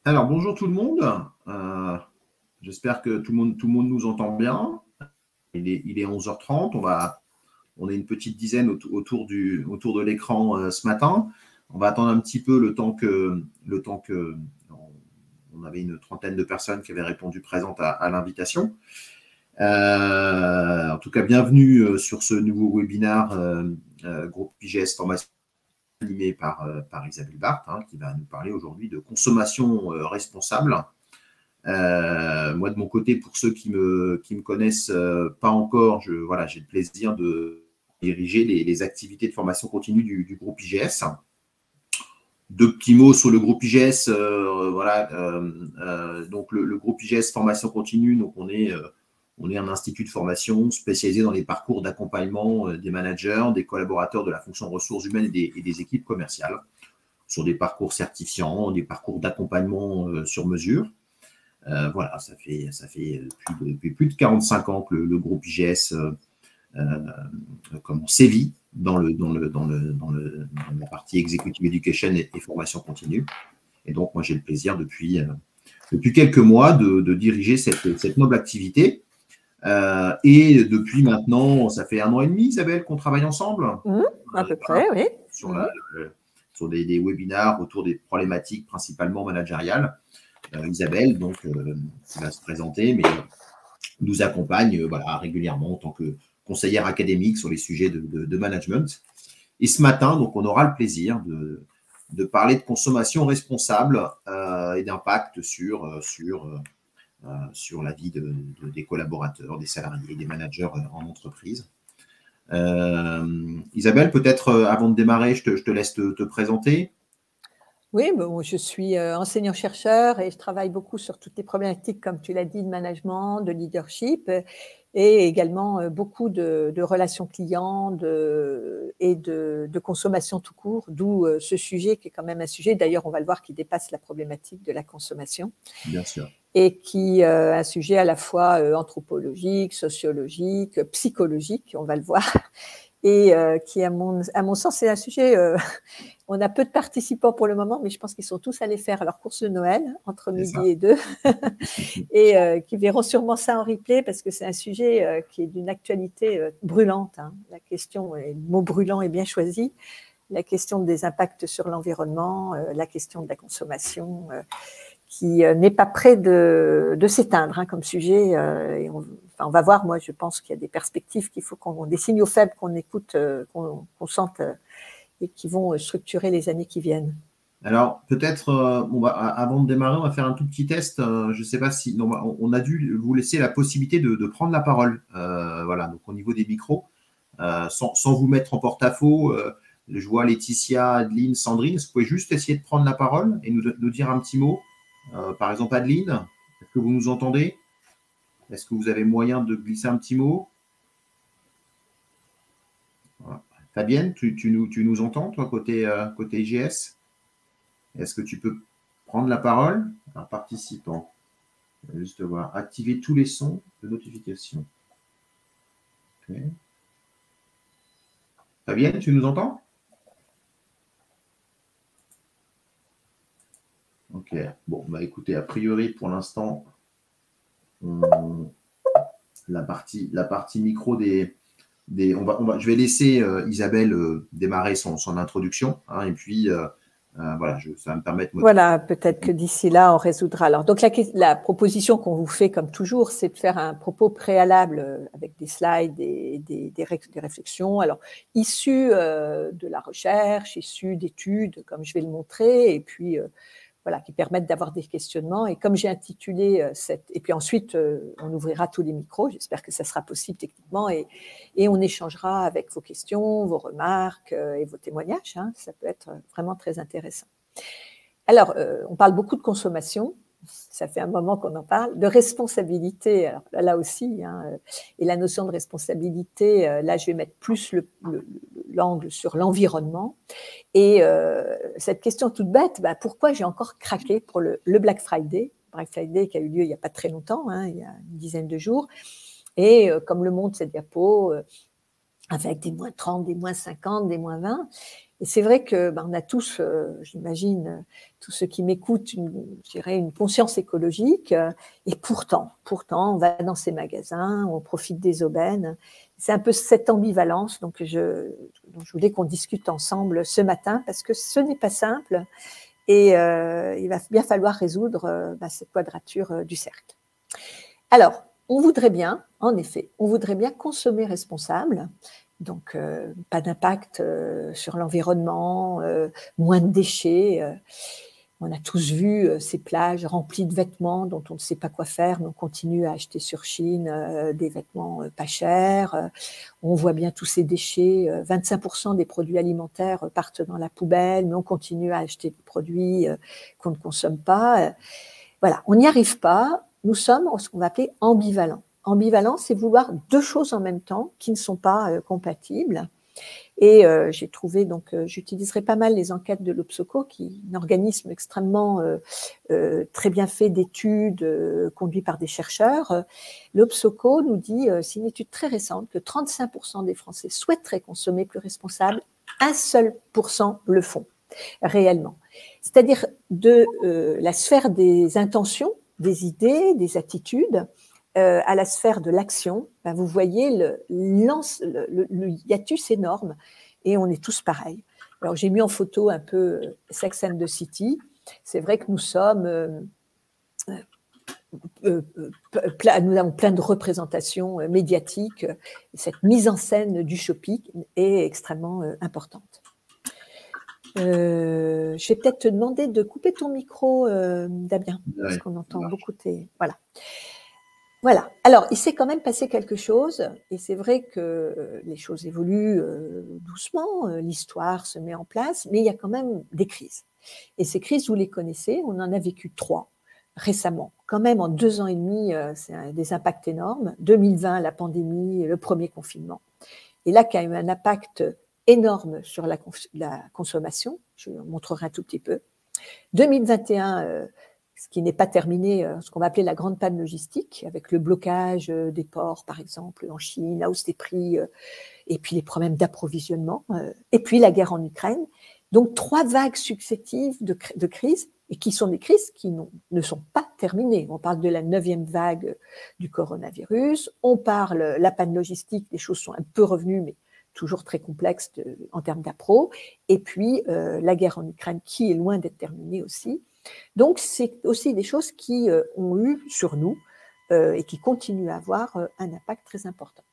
Alors, bonjour tout le monde. Euh, J'espère que tout le monde nous entend bien. Il est 11h30. On est une petite dizaine autour de l'écran ce matin. On va attendre un petit peu le temps que on avait une trentaine de personnes qui avaient répondu présentes à l'invitation. En tout cas, bienvenue sur ce nouveau webinaire groupe IGS Formation animé par Isabelle Barthes, hein, qui va nous parler aujourd'hui de consommation responsable. Moi, de mon côté, pour ceux qui me connaissent pas encore, voilà, j'ai le plaisir de diriger les activités de formation continue du groupe IGS. Deux petits mots sur le groupe IGS. Voilà, donc le groupe IGS Formation Continue, donc on est un institut de formation spécialisé dans les parcours d'accompagnement des managers, des collaborateurs de la fonction ressources humaines et des équipes commerciales, sur des parcours certifiants, des parcours d'accompagnement sur mesure. Voilà, ça fait depuis plus de 45 ans que le groupe IGS sévit dans la partie Executive Education et formation continue. Et donc, moi, j'ai le plaisir depuis quelques mois de diriger cette noble activité. Et depuis maintenant, ça fait 1 an et demi, Isabelle, qu'on travaille ensemble. À peu près, oui. Sur des webinaires autour des problématiques principalement managériales. Isabelle, donc, qui va se présenter, mais nous accompagne voilà, régulièrement en tant que conseillère académique sur les sujets de management. Et ce matin, donc, on aura le plaisir de parler de consommation responsable et d'impact sur la vie des collaborateurs, des salariés, des managers en entreprise. Isabelle, peut-être avant de démarrer, je te laisse te présenter. Oui, bon, je suis enseignant-chercheur et je travaille beaucoup sur toutes les problématiques, comme tu l'as dit, de management, de leadership et également beaucoup de relations clients et de consommation tout court, d'où ce sujet qui est quand même un sujet, d'ailleurs on va le voir, qui dépasse la problématique de la consommation. Bien sûr. Et qui est un sujet à la fois anthropologique, sociologique, psychologique, on va le voir, et qui, à mon sens, c'est un sujet… on a peu de participants pour le moment, mais je pense qu'ils sont tous allés faire leur course de Noël entre midi et 2 et qui verront sûrement ça en replay parce que c'est un sujet qui est d'une actualité brûlante. Hein. La question, le mot brûlant est bien choisi, la question des impacts sur l'environnement, la question de la consommation qui n'est pas près de s'éteindre hein, comme sujet. Et on va voir, moi je pense qu'il y a des perspectives qu'il faut des signaux faibles qu'on écoute, qu'on sente et qui vont structurer les années qui viennent. Alors, peut-être, avant de démarrer, on va faire un tout petit test. Je ne sais pas si… Non, on a dû vous laisser la possibilité de prendre la parole. Voilà, donc au niveau des micros, sans vous mettre en porte-à-faux. Je vois Laetitia, Adeline, Sandrine. Est-ce que vous pouvez juste essayer de prendre la parole et nous dire un petit mot? Par exemple, Adeline, est-ce que vous nous entendez? Est-ce que vous avez moyen de glisser un petit mot? Voilà. Fabienne, tu nous entends, toi, côté IGS? Est-ce que tu peux prendre la parole? Un participant. Juste voir. Activer tous les sons de notification. Okay. Fabienne, tu nous entends? Ok. Bon, bah écoutez, a priori, pour l'instant, la partie micro je vais laisser Isabelle démarrer son introduction. Hein, et puis, voilà, ça va me permettre… Voilà, peut-être que d'ici là, on résoudra. Alors, donc, la proposition qu'on vous fait, comme toujours, c'est de faire un propos préalable avec des slides et des réflexions. Alors, issues de la recherche, issues d'études, comme je vais le montrer, et puis… voilà, qui permettent d'avoir des questionnements. Et comme j'ai intitulé et puis ensuite, on ouvrira tous les micros, j'espère que ça sera possible techniquement, et on échangera avec vos questions, vos remarques et vos témoignages. Hein, ça peut être vraiment très intéressant. Alors, on parle beaucoup de consommation, ça fait un moment qu'on en parle, de responsabilité, alors là aussi, hein, et la notion de responsabilité, là je vais mettre plus l'angle sur l'environnement, et cette question toute bête, pourquoi j'ai encore craqué pour le Black Friday qui a eu lieu il n'y a pas très longtemps, hein, il y a une dizaine de jours, et comme le montre cette diapo, avec des moins 30, des moins 50, des moins 20, Et c'est vrai que on a tous, j'imagine, tous ceux qui m'écoutent, je dirais une conscience écologique. Et pourtant, on va dans ces magasins, on profite des aubaines. C'est un peu cette ambivalence dont je voulais qu'on discute ensemble ce matin, parce que ce n'est pas simple et il va bien falloir résoudre cette quadrature du cercle. Alors, on voudrait bien, en effet, consommer responsable, donc pas d'impact sur l'environnement, moins de déchets. On a tous vu ces plages remplies de vêtements dont on ne sait pas quoi faire, mais on continue à acheter sur Chine des vêtements pas chers. On voit bien tous ces déchets. 25% des produits alimentaires partent dans la poubelle, mais on continue à acheter des produits qu'on ne consomme pas. Voilà, on n'y arrive pas. Nous sommes ce qu'on va appeler ambivalents. Ambivalent, c'est vouloir deux choses en même temps qui ne sont pas compatibles. Et j'ai trouvé, donc j'utiliserai pas mal les enquêtes de l'Obsoco, qui est un organisme extrêmement très bien fait d'études conduit par des chercheurs. L'Obsoco nous dit, c'est une étude très récente, que 35% des Français souhaiteraient consommer plus responsable, un seul % le font réellement. C'est-à-dire de la sphère des intentions, des idées, des attitudes, à la sphère de l'action, vous voyez le hiatus énorme et on est tous pareils. Alors j'ai mis en photo un peu Sex and the City. C'est vrai que nous sommes, nous avons plein de représentations médiatiques. Cette mise en scène du shopping est extrêmement importante. Je vais peut-être te demander de couper ton micro, Damien, parce qu'on entend beaucoup tes... Voilà. Alors, il s'est quand même passé quelque chose, et c'est vrai que les choses évoluent doucement, l'histoire se met en place, mais il y a quand même des crises. Et ces crises, vous les connaissez, on en a vécu 3 récemment. Quand même, en 2 ans et demi, c'est des impacts énormes. 2020, la pandémie, le premier confinement. Et là, qui a eu un impact énorme sur la consommation, je vous montrerai un tout petit peu. 2021, ce qui n'est pas terminé, ce qu'on va appeler la grande panne logistique, avec le blocage des ports, par exemple, en Chine, la hausse des prix, et puis les problèmes d'approvisionnement, et puis la guerre en Ukraine. Donc, 3 vagues successives de crises, et qui sont des crises qui ne sont pas terminées. On parle de la 9e vague du coronavirus, on parle la panne logistique, les choses sont un peu revenues, mais toujours très complexes en termes d'appro, et puis la guerre en Ukraine, qui est loin d'être terminée aussi. Donc, c'est aussi des choses qui ont eu sur nous et qui continuent à avoir un impact très important.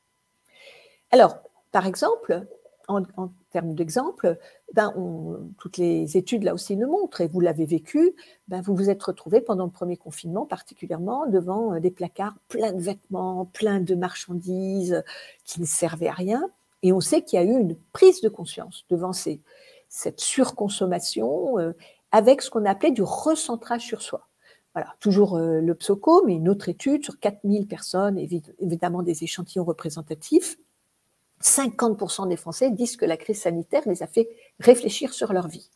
Alors, par exemple, en termes d'exemple, toutes les études là aussi le montrent, et vous l'avez vécu, vous vous êtes retrouvés pendant le premier confinement, particulièrement devant des placards pleins de vêtements, pleins de marchandises qui ne servaient à rien. Et on sait qu'il y a eu une prise de conscience devant cette surconsommation avec ce qu'on appelait du recentrage sur soi. Voilà, toujours l'Obsoco, mais une autre étude sur 4000 personnes, évidemment des échantillons représentatifs. 50% des Français disent que la crise sanitaire les a fait réfléchir sur leur vie.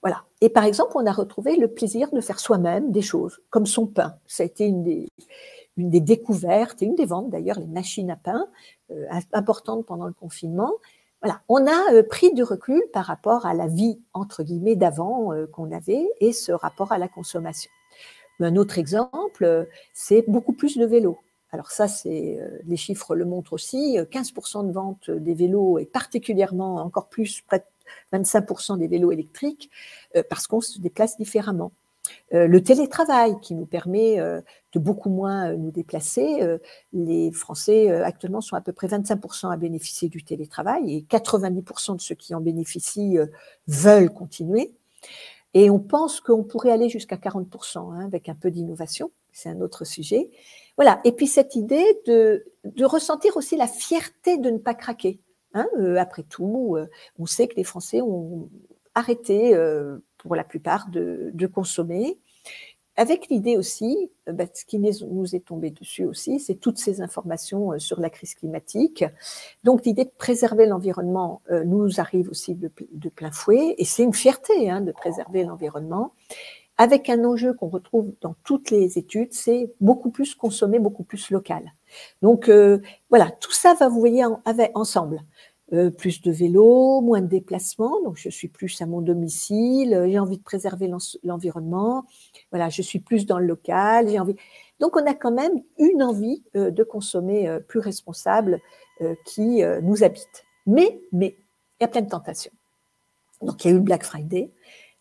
Voilà. Et par exemple, on a retrouvé le plaisir de faire soi-même des choses, comme son pain. Ça a été une des découvertes, et une des ventes d'ailleurs, les machines à pain, importantes pendant le confinement. Voilà, on a pris du recul par rapport à la vie, entre guillemets, d'avant qu'on avait, et ce rapport à la consommation. Un autre exemple, c'est beaucoup plus de vélos. Alors ça, les chiffres le montrent aussi, 15% de vente des vélos, et particulièrement encore plus, près de 25% des vélos électriques, parce qu'on se déplace différemment. Le télétravail qui nous permet de beaucoup moins nous déplacer. Les Français actuellement sont à peu près 25% à bénéficier du télétravail, et 90% de ceux qui en bénéficient veulent continuer. Et on pense qu'on pourrait aller jusqu'à 40% avec un peu d'innovation. C'est un autre sujet. Voilà. Et puis cette idée de ressentir aussi la fierté de ne pas craquer. Après tout, on sait que les Français ont arrêté pour la plupart de consommer, avec l'idée aussi, ce qui nous est tombé dessus aussi, c'est toutes ces informations sur la crise climatique. Donc l'idée de préserver l'environnement nous arrive aussi de plein fouet, et c'est une fierté de préserver l'environnement, avec un enjeu qu'on retrouve dans toutes les études, c'est beaucoup plus consommer, beaucoup plus local. Donc voilà, tout ça va, vous voyez, ensemble. plus de vélo, moins de déplacements, donc je suis plus à mon domicile, j'ai envie de préserver l'environnement, voilà, je suis plus dans le local, j'ai envie. Donc on a quand même une envie de consommer plus responsable qui nous habite. Mais il y a plein de tentations. Donc il y a eu le Black Friday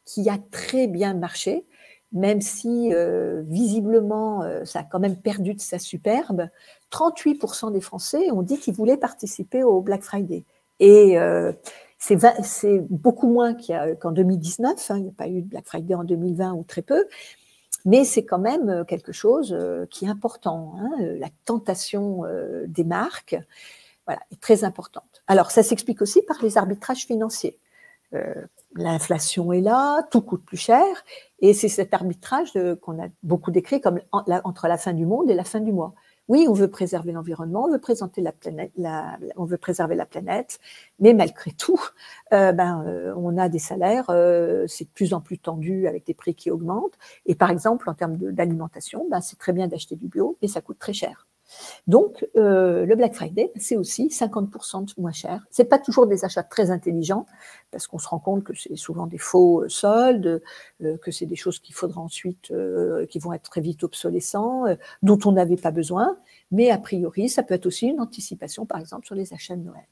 qui a très bien marché, même si visiblement ça a quand même perdu de sa superbe. 38% des Français ont dit qu'ils voulaient participer au Black Friday. Et c'est beaucoup moins qu'en 2019, hein, il n'y a pas eu de Black Friday en 2020 ou très peu, mais c'est quand même quelque chose qui est important. Hein, la tentation des marques, voilà, est très importante. Alors ça s'explique aussi par les arbitrages financiers. L'inflation est là, tout coûte plus cher, et c'est cet arbitrage qu'on a beaucoup décrit comme entre la fin du monde et la fin du mois. Oui, on veut préserver l'environnement, on veut on veut préserver la planète, mais malgré tout, on a des salaires, c'est de plus en plus tendu avec des prix qui augmentent. Et par exemple, en termes d'alimentation, c'est très bien d'acheter du bio, mais ça coûte très cher. Donc, le Black Friday, c'est aussi 50% moins cher. Ce n'est pas toujours des achats très intelligents, parce qu'on se rend compte que c'est souvent des faux soldes, que c'est des choses qu'il faudra ensuite, qui vont être très vite obsolescents, dont on n'avait pas besoin. Mais a priori, ça peut être aussi une anticipation, par exemple, sur les achats de Noël.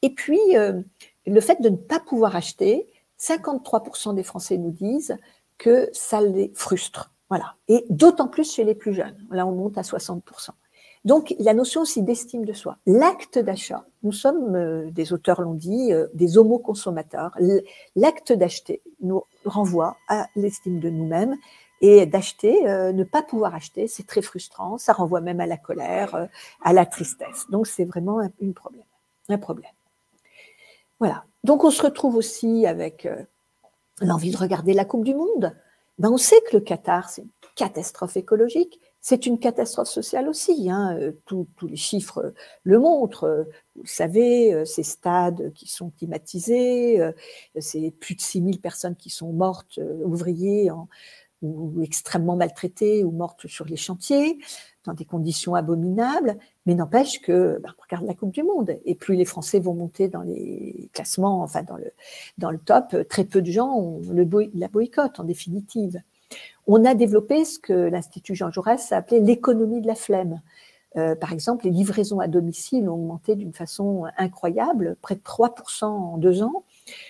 Et puis, le fait de ne pas pouvoir acheter, 53% des Français nous disent que ça les frustre. Voilà. Et d'autant plus chez les plus jeunes. Là, on monte à 60%. Donc, la notion aussi d'estime de soi. L'acte d'achat, nous sommes, des auteurs l'ont dit, des homo-consommateurs. L'acte d'acheter nous renvoie à l'estime de nous-mêmes. Et d'acheter, ne pas pouvoir acheter, c'est très frustrant. Ça renvoie même à la colère, à la tristesse. Donc, c'est vraiment un problème. Voilà. Donc, on se retrouve aussi avec l'envie de regarder la Coupe du Monde. On sait que le Qatar, c'est une catastrophe écologique. C'est une catastrophe sociale aussi, hein. Tous les chiffres le montrent. Vous le savez, ces stades qui sont climatisés, c'est plus de 6000 personnes qui sont mortes, ouvriers ou extrêmement maltraitées ou mortes sur les chantiers, dans des conditions abominables. Mais n'empêche que, on regarde la Coupe du Monde, et plus les Français vont monter dans les classements, enfin dans le top, très peu de gens la boycottent en définitive. On a développé ce que l'Institut Jean Jaurès a appelé l'économie de la flemme. Par exemple, les livraisons à domicile ont augmenté d'une façon incroyable, près de 3% en 2 ans,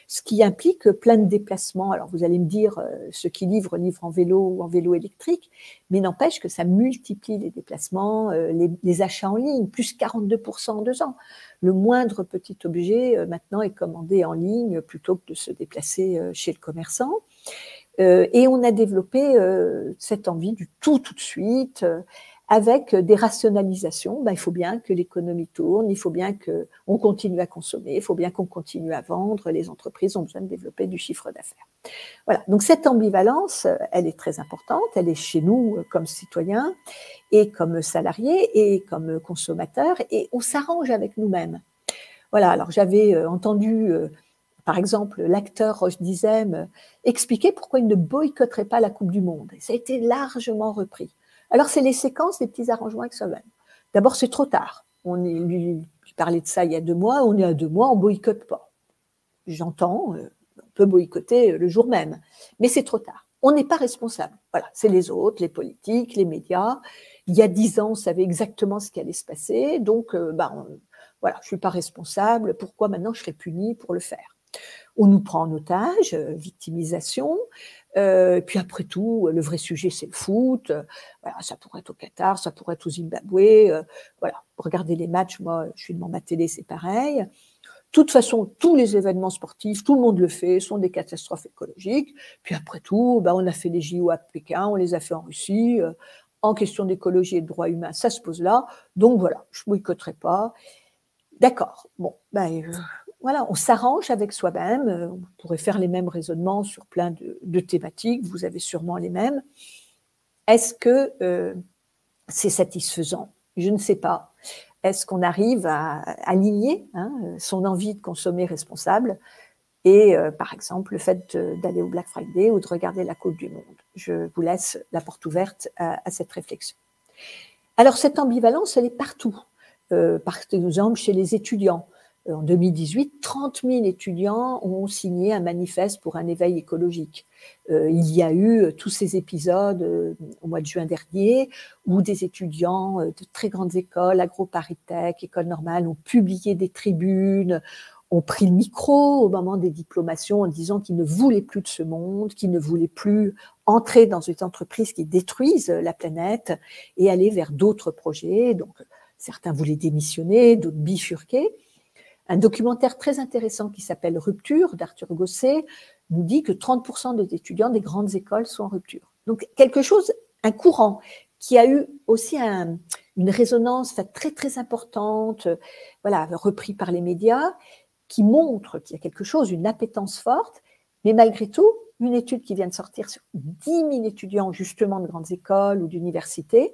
ce qui implique plein de déplacements. Alors vous allez me dire, ceux qui livrent en vélo ou en vélo électrique, mais n'empêche que ça multiplie les déplacements, les achats en ligne, plus 42% en 2 ans. Le moindre petit objet maintenant est commandé en ligne plutôt que de se déplacer chez le commerçant. Et on a développé cette envie du tout de suite, avec des rationalisations. Il faut bien que l'économie tourne, il faut bien qu'on continue à consommer, il faut bien qu'on continue à vendre, les entreprises ont besoin de développer du chiffre d'affaires. Voilà, donc cette ambivalence, elle est très importante, elle est chez nous comme citoyens, et comme salariés, et comme consommateurs, et on s'arrange avec nous-mêmes. Voilà, alors j'avais entendu... par exemple, l'acteur Roch Dizem expliquait pourquoi il ne boycotterait pas la Coupe du Monde. Et ça a été largement repris. Alors, c'est les séquences des petits arrangements avec soi-même. D'abord, c'est trop tard. Lui parlait de ça il y a 2 mois. On est à 2 mois, on ne boycotte pas. J'entends, on peut boycotter le jour même. Mais c'est trop tard. On n'est pas responsable. Voilà, c'est les autres, les politiques, les médias. Il y a 10 ans, on savait exactement ce qui allait se passer. Donc, voilà, je ne suis pas responsable. Pourquoi maintenant je serais punie pour le faire ? On nous prend en otage, victimisation. Puis après tout, le vrai sujet, c'est le foot. Voilà, ça pourrait être au Qatar, ça pourrait être au Zimbabwe. Voilà, regardez les matchs, moi, je suis devant ma télé, c'est pareil. De toute façon, tous les événements sportifs, tout le monde le fait, sont des catastrophes écologiques. Puis après tout, on a fait les JO à Pékin, on les a fait en Russie. En question d'écologie et de droits humains, ça se pose là. Donc voilà, je ne boycotterai pas. D'accord, bon, voilà, on s'arrange avec soi-même, on pourrait faire les mêmes raisonnements sur plein de thématiques, vous avez sûrement les mêmes. Est-ce que c'est satisfaisant? Je ne sais pas. Est-ce qu'on arrive à aligner son envie de consommer responsable et, par exemple, le fait d'aller au Black Friday ou de regarder la Coupe du Monde? Je vous laisse la porte ouverte à cette réflexion. Alors, cette ambivalence, elle est partout. Par exemple, chez les étudiants. En 2018, 30 000 étudiants ont signé un manifeste pour un éveil écologique. Il y a eu tous ces épisodes au mois de juin dernier où des étudiants de très grandes écoles, AgroParisTech, École Normale, ont publié des tribunes, ont pris le micro au moment des diplomations en disant qu'ils ne voulaient plus de ce monde, qu'ils ne voulaient plus entrer dans une entreprise qui détruise la planète et aller vers d'autres projets. Donc, certains voulaient démissionner, d'autres bifurquer. Un documentaire très intéressant qui s'appelle Rupture d'Arthur Gosset nous dit que 30% des étudiants des grandes écoles sont en rupture. Donc quelque chose, un courant qui a eu aussi une résonance très très importante, voilà, repris par les médias, qui montre qu'il y a quelque chose, une appétence forte, mais malgré tout, une étude qui vient de sortir sur 10 000 étudiants justement de grandes écoles ou d'universités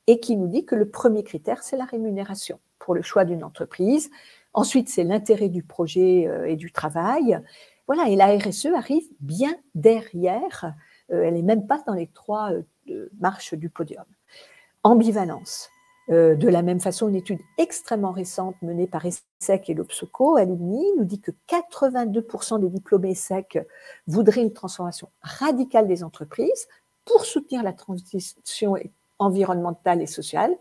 et qui nous dit que le premier critère, c'est la rémunération pour le choix d'une entreprise. Ensuite, c'est l'intérêt du projet et du travail. Voilà, et la RSE arrive bien derrière. Elle n'est même pas dans les 3 marches du podium. Ambivalence. De la même façon, une étude extrêmement récente menée par ESSEC et l'Obsoco, Alumni, nous dit que 82% des diplômés ESSEC voudraient une transformation radicale des entreprises pour soutenir la transition environnementale et sociale.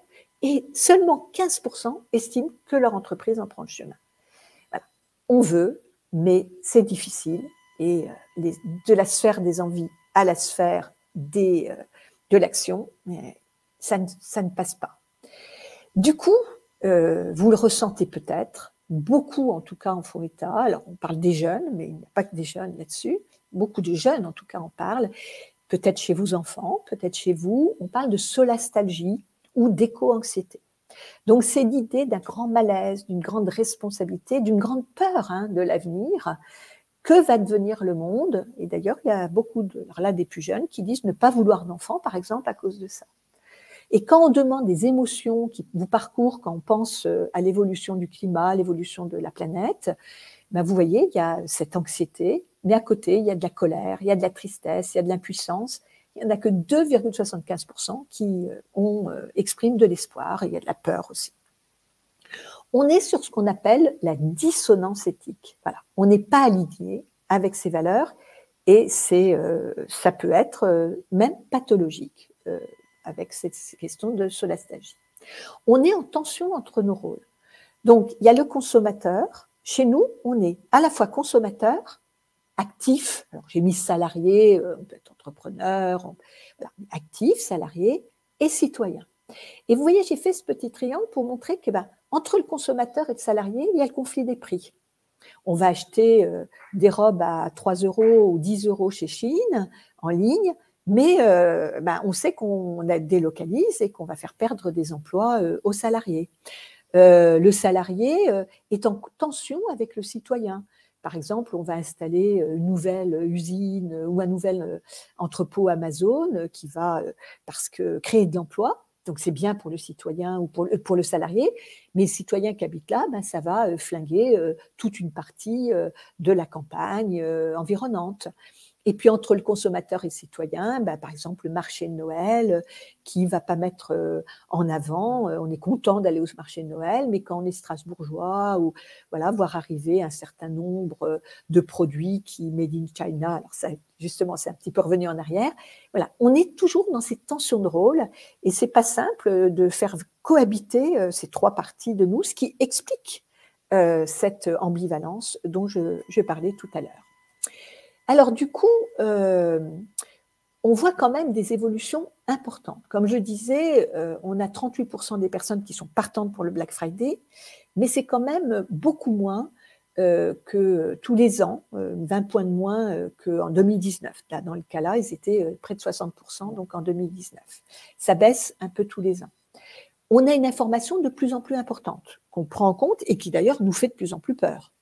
Et seulement 15% estiment que leur entreprise en prend le chemin. Voilà. On veut, mais c'est difficile. Et de la sphère des envies à la sphère de l'action, ça ne passe pas. Du coup, vous le ressentez peut-être, beaucoup en tout cas en font état. Alors on parle des jeunes, mais il n'y a pas que des jeunes là-dessus. Beaucoup de jeunes en tout cas en parlent. Peut-être chez vos enfants, peut-être chez vous. On parle de solastalgie ou d'éco-anxiété. Donc, c'est l'idée d'un grand malaise, d'une grande responsabilité, d'une grande peur de l'avenir. Que va devenir le monde? Et d'ailleurs, il y a beaucoup des plus jeunes qui disent ne pas vouloir d'enfants, par exemple, à cause de ça. Et quand on demande des émotions qui vous parcourent, quand on pense à l'évolution du climat, l'évolution de la planète, ben vous voyez, il y a cette anxiété, mais à côté, il y a de la colère, il y a de la tristesse, il y a de l'impuissance. Il n'y en a que 2,75% qui expriment de l'espoir, et il y a de la peur aussi. On est sur ce qu'on appelle la dissonance éthique. Voilà. On n'est pas aligné avec ces valeurs et ça peut être même pathologique avec cette question de solastalgie. On est en tension entre nos rôles. Donc, il y a le consommateur. Chez nous, on est à la fois consommateur, actif, alors j'ai mis salarié, on peut être entrepreneur, voilà, actif, salarié et citoyen. Et vous voyez, j'ai fait ce petit triangle pour montrer que entre le consommateur et le salarié, il y a le conflit des prix. On va acheter des robes à 3 € ou 10 € chez Shein en ligne, mais on sait qu'on délocalise et qu'on va faire perdre des emplois aux salariés. Le salarié est en tension avec le citoyen. Par exemple, on va installer une nouvelle usine ou un nouvel entrepôt Amazon qui va créer de l'emploi. Donc, c'est bien pour le citoyen ou pour le salarié, mais le citoyen qui habite là, ça va flinguer toute une partie de la campagne environnante. Et puis, entre le consommateur et le citoyen, par exemple, le marché de Noël qui ne va pas mettre en avant, on est content d'aller au marché de Noël, mais quand on est strasbourgeois, ou voilà, voir arriver un certain nombre de produits qui made in China, alors ça, justement, c'est un petit peu revenu en arrière. Voilà, on est toujours dans cette tension de rôle et c'est pas simple de faire cohabiter ces 3 parties de nous, ce qui explique cette ambivalence dont je parlais tout à l'heure. Alors du coup, on voit quand même des évolutions importantes. Comme je disais, on a 38% des personnes qui sont partantes pour le Black Friday, mais c'est quand même beaucoup moins que tous les ans, 20 points de moins qu'en 2019. Là, dans le cas-là, ils étaient près de 60%, donc en 2019. Ça baisse un peu tous les ans. On a une information de plus en plus importante qu'on prend en compte et qui d'ailleurs nous fait de plus en plus peur.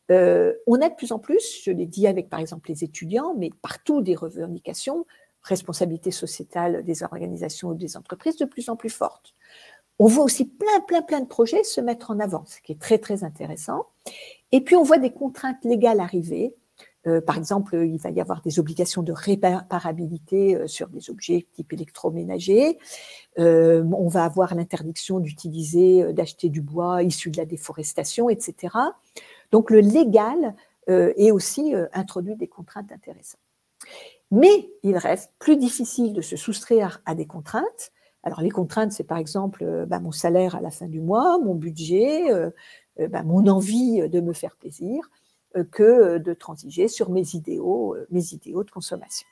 On a de plus en plus, je l'ai dit avec par exemple les étudiants, mais partout des revendications, responsabilité sociétale des organisations ou des entreprises de plus en plus fortes. On voit aussi plein de projets se mettre en avant, ce qui est très très intéressant. Et puis on voit des contraintes légales arriver Par exemple, il va y avoir des obligations de réparabilité sur des objets type électroménager. On va avoir l'interdiction d'utiliser, d'acheter du bois issu de la déforestation, etc. Donc, le légal est aussi introduit des contraintes intéressantes. Mais il reste plus difficile de se soustraire à des contraintes. Alors, les contraintes, c'est par exemple mon salaire à la fin du mois, mon budget, mon envie de me faire plaisir, que de transiger sur mes idéaux de consommation.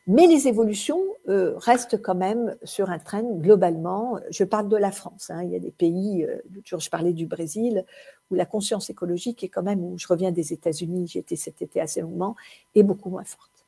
Mais les évolutions restent quand même sur un trend globalement. Je parle de la France. Il y a des pays, je parlais du Brésil, où la conscience écologique est quand même, où je reviens des États-Unis, j'y étais cet été assez longuement, est beaucoup moins forte.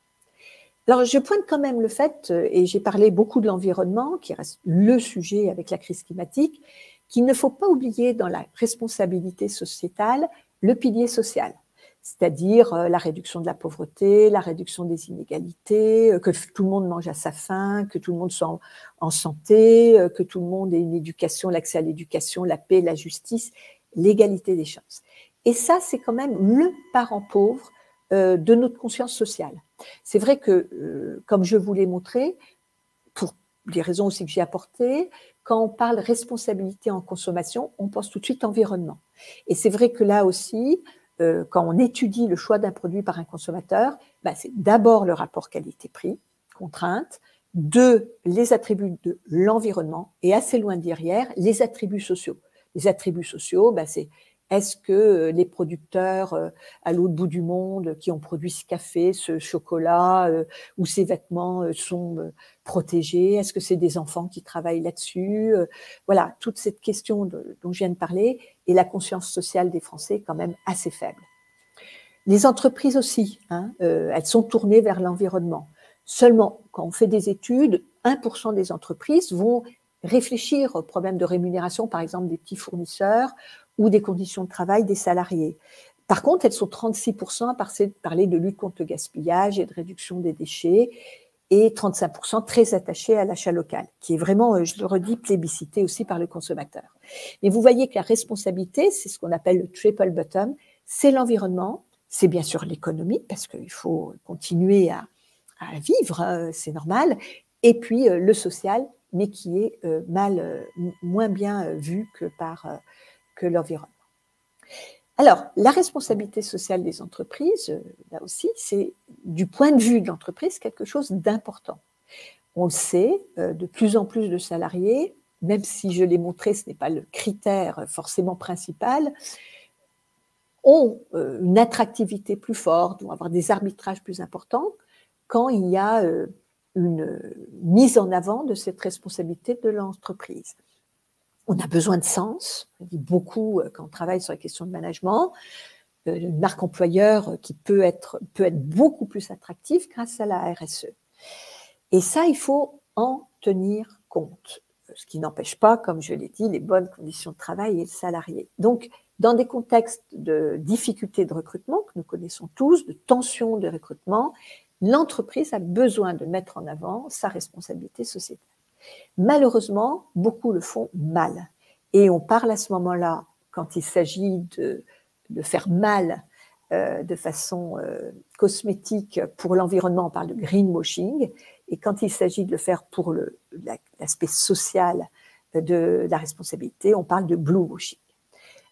Alors, je pointe quand même le fait, et j'ai parlé beaucoup de l'environnement, qui reste le sujet avec la crise climatique, qu'il ne faut pas oublier dans la responsabilité sociétale le pilier social, c'est-à-dire la réduction de la pauvreté, la réduction des inégalités, que tout le monde mange à sa faim, que tout le monde soit en santé, que tout le monde ait une éducation, l'accès à l'éducation, la paix, la justice, l'égalité des chances. Et ça, c'est quand même le parent pauvre de notre conscience sociale. C'est vrai que, comme je vous l'ai montré, pour les raisons aussi que j'ai apportées, quand on parle responsabilité en consommation, on pense tout de suite environnement. Et c'est vrai que là aussi, quand on étudie le choix d'un produit par un consommateur, c'est d'abord le rapport qualité-prix, contrainte, 2, les attributs de l'environnement, et assez loin derrière, les attributs sociaux. Les attributs sociaux, c'est est-ce que les producteurs à l'autre bout du monde qui ont produit ce café, ce chocolat ou ces vêtements sont protégés? Est-ce que c'est des enfants qui travaillent là-dessus? Voilà, toute cette question dont je viens de parler, et la conscience sociale des Français est quand même assez faible. Les entreprises aussi, elles sont tournées vers l'environnement. Seulement, quand on fait des études, 1% des entreprises vont réfléchir aux problèmes de rémunération, par exemple des petits fournisseurs, ou des conditions de travail des salariés. Par contre, elles sont 36% à parler de lutte contre le gaspillage et de réduction des déchets, et 35% très attachées à l'achat local, qui est vraiment, je le redis, plébiscité aussi par le consommateur. Mais vous voyez que la responsabilité, c'est ce qu'on appelle le triple bottom, c'est l'environnement, c'est bien sûr l'économie, parce qu'il faut continuer à vivre, c'est normal, et puis le social, mais qui est moins bien vu que l'environnement. Alors, la responsabilité sociale des entreprises, là aussi, c'est du point de vue de l'entreprise quelque chose d'important. On le sait, de plus en plus de salariés, même si je l'ai montré, ce n'est pas le critère forcément principal, ont une attractivité plus forte, vont avoir des arbitrages plus importants quand il y a une mise en avant de cette responsabilité de l'entreprise. On a besoin de sens, on dit beaucoup quand on travaille sur la question de management, une marque employeur qui peut être beaucoup plus attractive grâce à la RSE. Et ça, il faut en tenir compte, ce qui n'empêche pas, comme je l'ai dit, les bonnes conditions de travail et le salarié. Donc, dans des contextes de difficultés de recrutement que nous connaissons tous, de tensions de recrutement, l'entreprise a besoin de mettre en avant sa responsabilité sociétale. Malheureusement, beaucoup le font mal. Et on parle à ce moment-là, quand il s'agit de faire mal de façon cosmétique pour l'environnement, on parle de greenwashing. Et quand il s'agit de le faire pour l'aspect social de la responsabilité, on parle de bluewashing.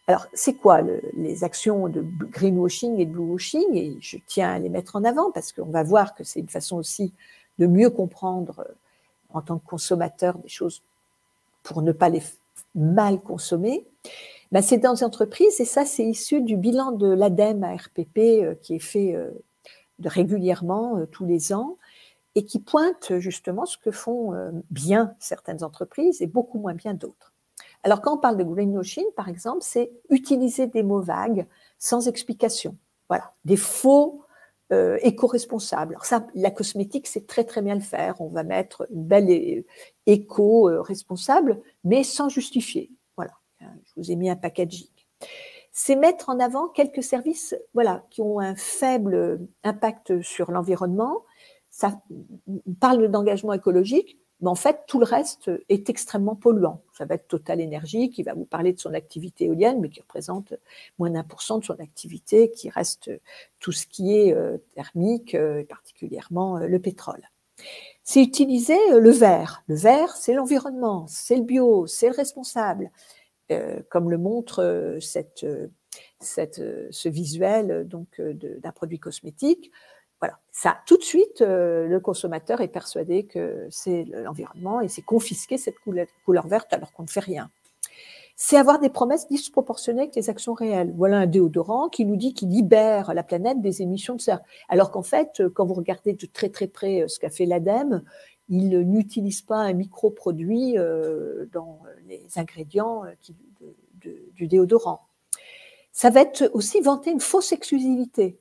Alors, c'est quoi les actions de greenwashing et de bluewashing? Et je tiens à les mettre en avant parce qu'on va voir que c'est une façon aussi de mieux comprendre en tant que consommateur des choses pour ne pas les mal consommer. C'est dans les entreprises, et ça c'est issu du bilan de l'ADEME ARPP qui est fait régulièrement tous les ans et qui pointe justement ce que font bien certaines entreprises et beaucoup moins bien d'autres. Alors quand on parle de greenwashing, par exemple, c'est utiliser des mots vagues sans explication. Voilà, des faux éco-responsable. Alors ça, la cosmétique, c'est très très bien le faire. On va mettre une belle éco-responsable, mais sans justifier. Voilà, je vous ai mis un packaging. C'est mettre en avant quelques services qui ont un faible impact sur l'environnement. Ça parle d'engagement écologique, mais en fait, tout le reste est extrêmement polluant. Ça va être Total Energy qui va vous parler de son activité éolienne, mais qui représente moins d'1% de son activité, qui reste tout ce qui est thermique, et particulièrement le pétrole. C'est utiliser le vert. Le vert, c'est l'environnement, c'est le bio, c'est le responsable, comme le montre ce visuel d'un produit cosmétique. Voilà, ça, tout de suite, le consommateur est persuadé que c'est l'environnement et c'est confisquer cette couleur verte alors qu'on ne fait rien. C'est avoir des promesses disproportionnées avec les actions réelles. Voilà un déodorant qui nous dit qu'il libère la planète des émissions de serre. Alors qu'en fait, quand vous regardez de très très près ce qu'a fait l'ADEME, il n'utilise pas un microproduit dans les ingrédients du déodorant. Ça va être aussi vanter une fausse exclusivité,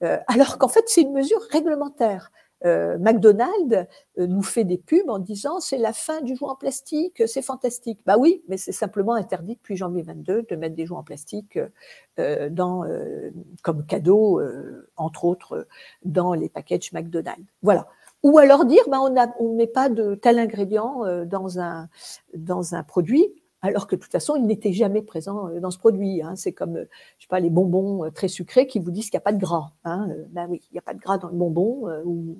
alors qu'en fait, c'est une mesure réglementaire. McDonald's nous fait des pubs en disant c'est la fin du jouet en plastique, c'est fantastique. Bah oui, mais c'est simplement interdit depuis janvier 22 de mettre des jouets en plastique comme cadeau, entre autres, dans les packages McDonald's. Voilà. Ou alors dire on ne met pas de tel ingrédient dans un produit, alors que de toute façon, il n'était jamais présent dans ce produit. Hein. C'est comme, je sais pas, les bonbons très sucrés qui vous disent qu'il n'y a pas de gras. Hein. Ben oui, il n'y a pas de gras dans le bonbon ou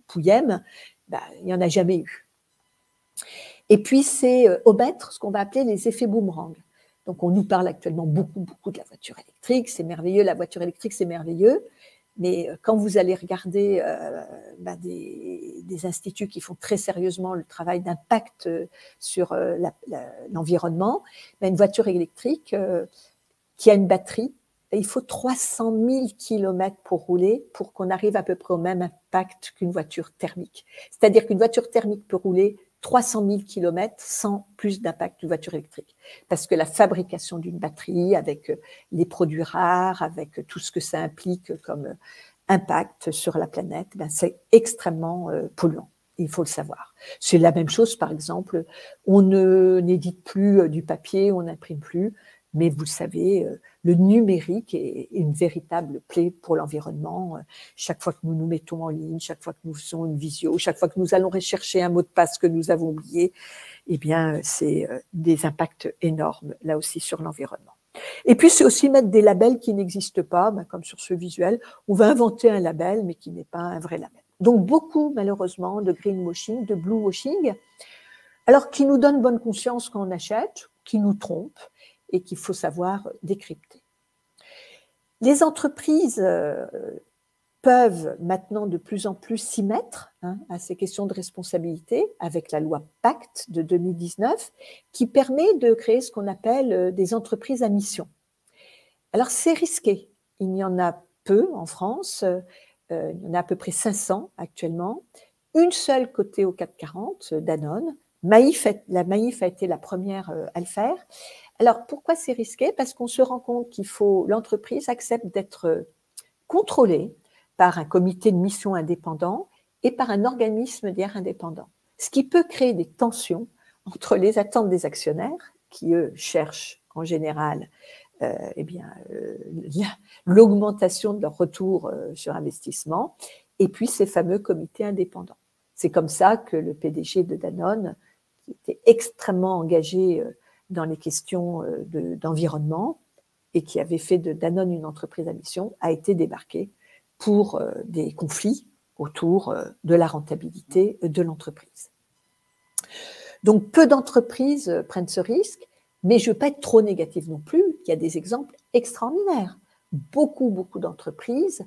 Pouillem, ben, il n'y en a jamais eu. Et puis, c'est omettre ce qu'on va appeler les effets boomerang. Donc, on nous parle actuellement beaucoup de la voiture électrique. C'est merveilleux, la voiture électrique, c'est merveilleux. Mais quand vous allez regarder des instituts qui font très sérieusement le travail d'impact sur l'environnement, une voiture électrique qui a une batterie, il faut 300 000 km pour rouler pour qu'on arrive à peu près au même impact qu'une voiture thermique. C'est-à-dire qu'une voiture thermique peut rouler 300 000 km sans plus d'impact d'une voiture électrique. Parce que la fabrication d'une batterie, avec les produits rares, avec tout ce que ça implique comme impact sur la planète, c'est extrêmement polluant. Il faut le savoir. C'est la même chose, par exemple, on n'édite plus du papier, on n'imprime plus, mais vous le savez, le numérique est une véritable plaie pour l'environnement. Chaque fois que nous nous mettons en ligne, chaque fois que nous faisons une visio, chaque fois que nous allons rechercher un mot de passe que nous avons oublié, eh bien, c'est des impacts énormes, là aussi, sur l'environnement. Et puis, c'est aussi mettre des labels qui n'existent pas, comme sur ce visuel. On va inventer un label, mais qui n'est pas un vrai label. Donc, beaucoup, malheureusement, de greenwashing, de bluewashing, alors qui nous donne bonne conscience quand on achète, qui nous trompe et qu'il faut savoir décrypter. Les entreprises peuvent maintenant de plus en plus s'y mettre à ces questions de responsabilité avec la loi Pacte de 2019 qui permet de créer ce qu'on appelle des entreprises à mission. Alors c'est risqué, il y en a peu en France, il y en a à peu près 500 actuellement, une seule cotée au CAC 40, Danone. La Maïf a été la première à le faire. Alors pourquoi c'est risqué? Parce qu'on se rend compte l'entreprise accepte d'être contrôlée par un comité de mission indépendant et par un organisme d'IR indépendant. Ce qui peut créer des tensions entre les attentes des actionnaires, qui eux cherchent en général l'augmentation de leur retour sur investissement, et puis ces fameux comités indépendants. C'est comme ça que le PDG de Danone, qui était extrêmement engagé dans les questions d'environnement et qui avait fait de Danone une entreprise à mission, a été débarqué pour des conflits autour de la rentabilité de l'entreprise. Donc, peu d'entreprises prennent ce risque, mais je ne veux pas être trop négative non plus. Il y a des exemples extraordinaires. Beaucoup d'entreprises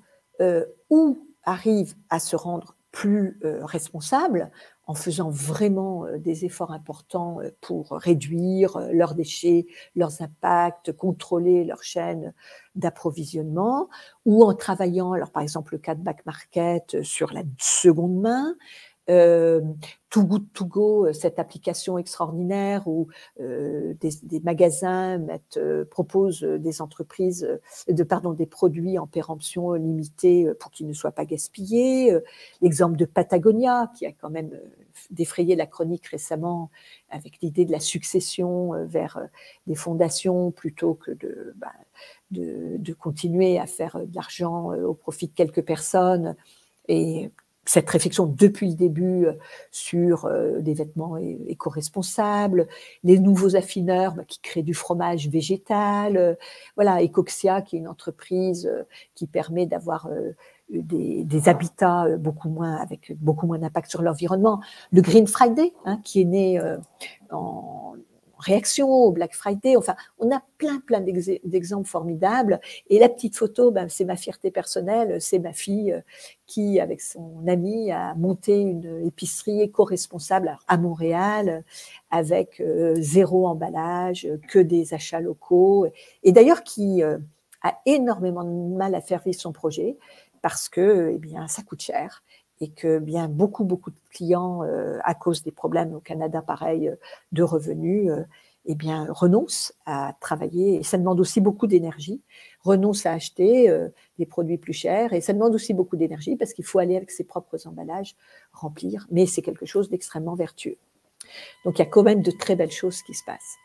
arrivent à se rendre plus responsables en faisant vraiment des efforts importants pour réduire leurs déchets, leurs impacts, contrôler leur chaîne d'approvisionnement, ou en travaillant, alors par exemple le cas de Back Market sur la seconde main, Too Good To Go, cette application extraordinaire où des magasins proposent des entreprises, des produits en péremption limitée pour qu'ils ne soient pas gaspillés. L'exemple de Patagonia qui a quand même défrayé la chronique récemment avec l'idée de la succession vers des fondations plutôt que de continuer à faire de l'argent au profit de quelques personnes. Et cette réflexion depuis le début sur des vêtements éco-responsables, les nouveaux affineurs qui créent du fromage végétal, voilà, Ecoxia qui est une entreprise qui permet d'avoir des habitats avec beaucoup moins d'impact sur l'environnement, le Green Friday qui est né en réaction au Black Friday. Enfin, on a plein d'exemples formidables. Et la petite photo, c'est ma fierté personnelle. C'est ma fille qui, avec son amie, a monté une épicerie éco-responsable à Montréal avec 0 emballage, que des achats locaux. Et d'ailleurs, qui a énormément de mal à faire vivre son projet parce que, ça coûte cher. Et que beaucoup de clients, à cause des problèmes au Canada, pareil, de revenus, renoncent à travailler. Et ça demande aussi beaucoup d'énergie, renoncent à acheter des produits plus chers. Et ça demande aussi beaucoup d'énergie parce qu'il faut aller avec ses propres emballages, remplir. Mais c'est quelque chose d'extrêmement vertueux. Donc, il y a quand même de très belles choses qui se passent.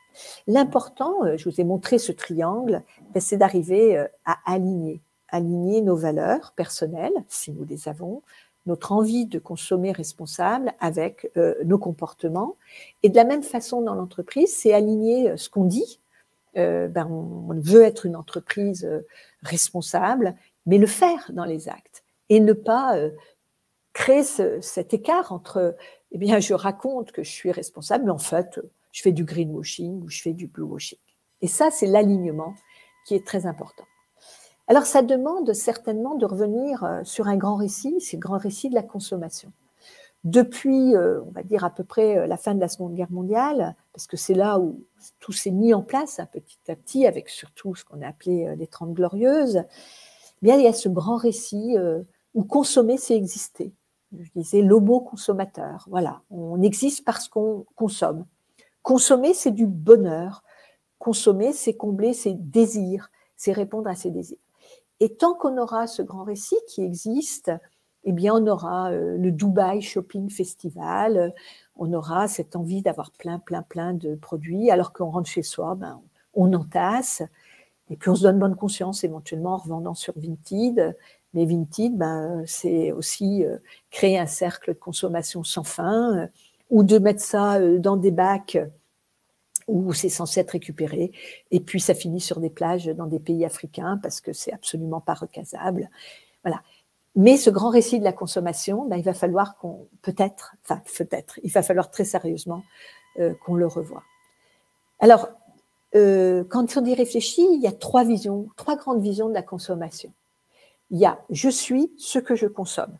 L'important, je vous ai montré ce triangle, c'est d'arriver à aligner nos valeurs personnelles, si nous les avons, notre envie de consommer responsable avec nos comportements. Et de la même façon, dans l'entreprise, c'est aligner ce qu'on dit. On veut être une entreprise responsable, mais le faire dans les actes. Et ne pas créer cet écart entre, je raconte que je suis responsable, mais en fait, je fais du greenwashing ou je fais du bluewashing. Et ça, c'est l'alignement qui est très important. Alors, ça demande certainement de revenir sur un grand récit, c'est le grand récit de la consommation. Depuis, on va dire à peu près la fin de la Seconde Guerre mondiale, parce que c'est là où tout s'est mis en place petit à petit, avec surtout ce qu'on a appelé les 30 Glorieuses, il y a ce grand récit où consommer, c'est exister. Je disais l'homo consommateur, voilà, on existe parce qu'on consomme. Consommer, c'est du bonheur. Consommer, c'est combler ses désirs, c'est répondre à ses désirs. Et tant qu'on aura ce grand récit qui existe, on aura le Dubaï Shopping Festival, on aura cette envie d'avoir plein de produits, alors qu'on rentre chez soi, on entasse, et puis on se donne bonne conscience éventuellement en revendant sur Vinted. Mais Vinted, c'est aussi créer un cercle de consommation sans fin, ou de mettre ça dans des bacs où c'est censé être récupéré, et puis ça finit sur des plages dans des pays africains parce que c'est absolument pas recasable. Voilà. Mais ce grand récit de la consommation, il va falloir il va falloir très sérieusement qu'on le revoie. Alors, quand on y réfléchit, il y a trois grandes visions de la consommation. Il y a « je suis ce que je consomme ».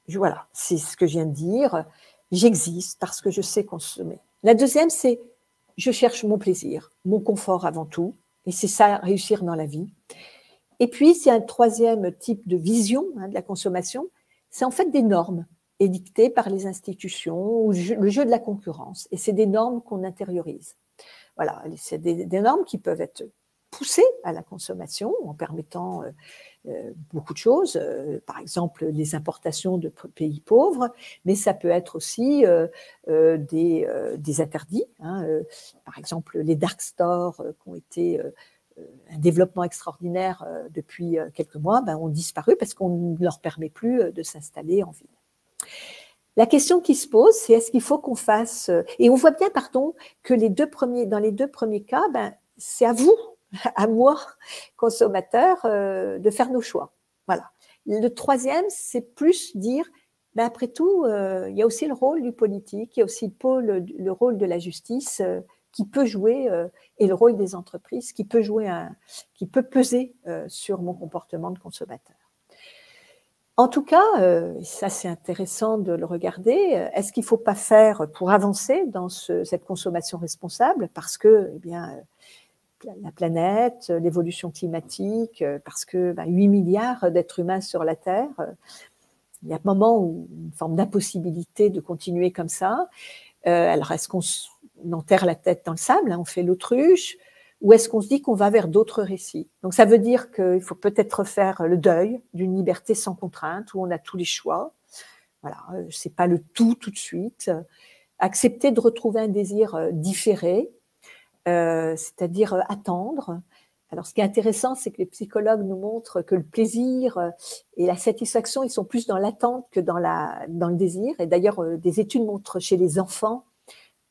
Voilà, c'est ce que je viens de dire. J'existe parce que je sais consommer. La deuxième, c'est je cherche mon plaisir, mon confort avant tout, et c'est ça, réussir dans la vie. Et puis, c'est un troisième type de vision de la consommation, c'est en fait des normes édictées par les institutions ou le jeu de la concurrence. Et c'est des normes qu'on intériorise. Voilà, c'est des normes qui peuvent être poussées à la consommation en permettant beaucoup de choses, par exemple les importations de pays pauvres, mais ça peut être aussi des interdits, par exemple les dark stores qui ont été un développement extraordinaire depuis quelques mois, ont disparu parce qu'on ne leur permet plus de s'installer en ville. La question qui se pose, c'est est-ce qu'il faut qu'on fasse… Et on voit bien, que dans les deux premiers cas, c'est à vous, à moi, consommateur, de faire nos choix. Voilà. Le troisième, c'est plus dire, après tout, il y a aussi le rôle du politique, il y a aussi le rôle de la justice qui peut jouer, et le rôle des entreprises qui peut peser sur mon comportement de consommateur. En tout cas, ça c'est intéressant de le regarder, est-ce qu'il ne faut pas faire pour avancer dans cette consommation responsable parce que, la planète, l'évolution climatique, parce que 8 milliards d'êtres humains sur la Terre, il y a un moment où une forme d'impossibilité de continuer comme ça. Alors, est-ce qu'on enterre la tête dans le sable, on fait l'autruche, ou est-ce qu'on se dit qu'on va vers d'autres récits? Donc, ça veut dire qu'il faut peut-être faire le deuil d'une liberté sans contrainte, où on a tous les choix. Voilà, c'est pas le tout de suite. Accepter de retrouver un désir différé, c'est-à-dire attendre, Alors, ce qui est intéressant, c'est que les psychologues nous montrent que le plaisir et la satisfaction, ils sont plus dans l'attente que dans le désir. Et d'ailleurs, des études montrent chez les enfants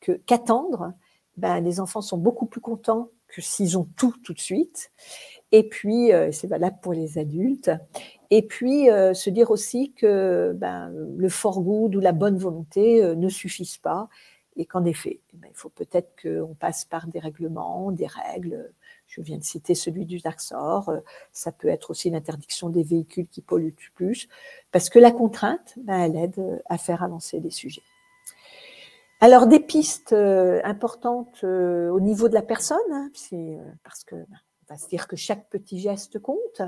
qu'attendre, les enfants sont beaucoup plus contents que s'ils ont tout de suite. Et puis, c'est valable pour les adultes. Et puis, se dire aussi que le fort good ou la bonne volonté ne suffisent pas et qu'en effet, il faut peut-être qu'on passe par des règlements, des règles. Je viens de citer celui du Darksor. Ça peut être aussi l'interdiction des véhicules qui polluent plus, parce que la contrainte, elle aide à faire avancer les sujets. Alors, des pistes importantes au niveau de la personne, hein, parce que on va se dire que chaque petit geste compte.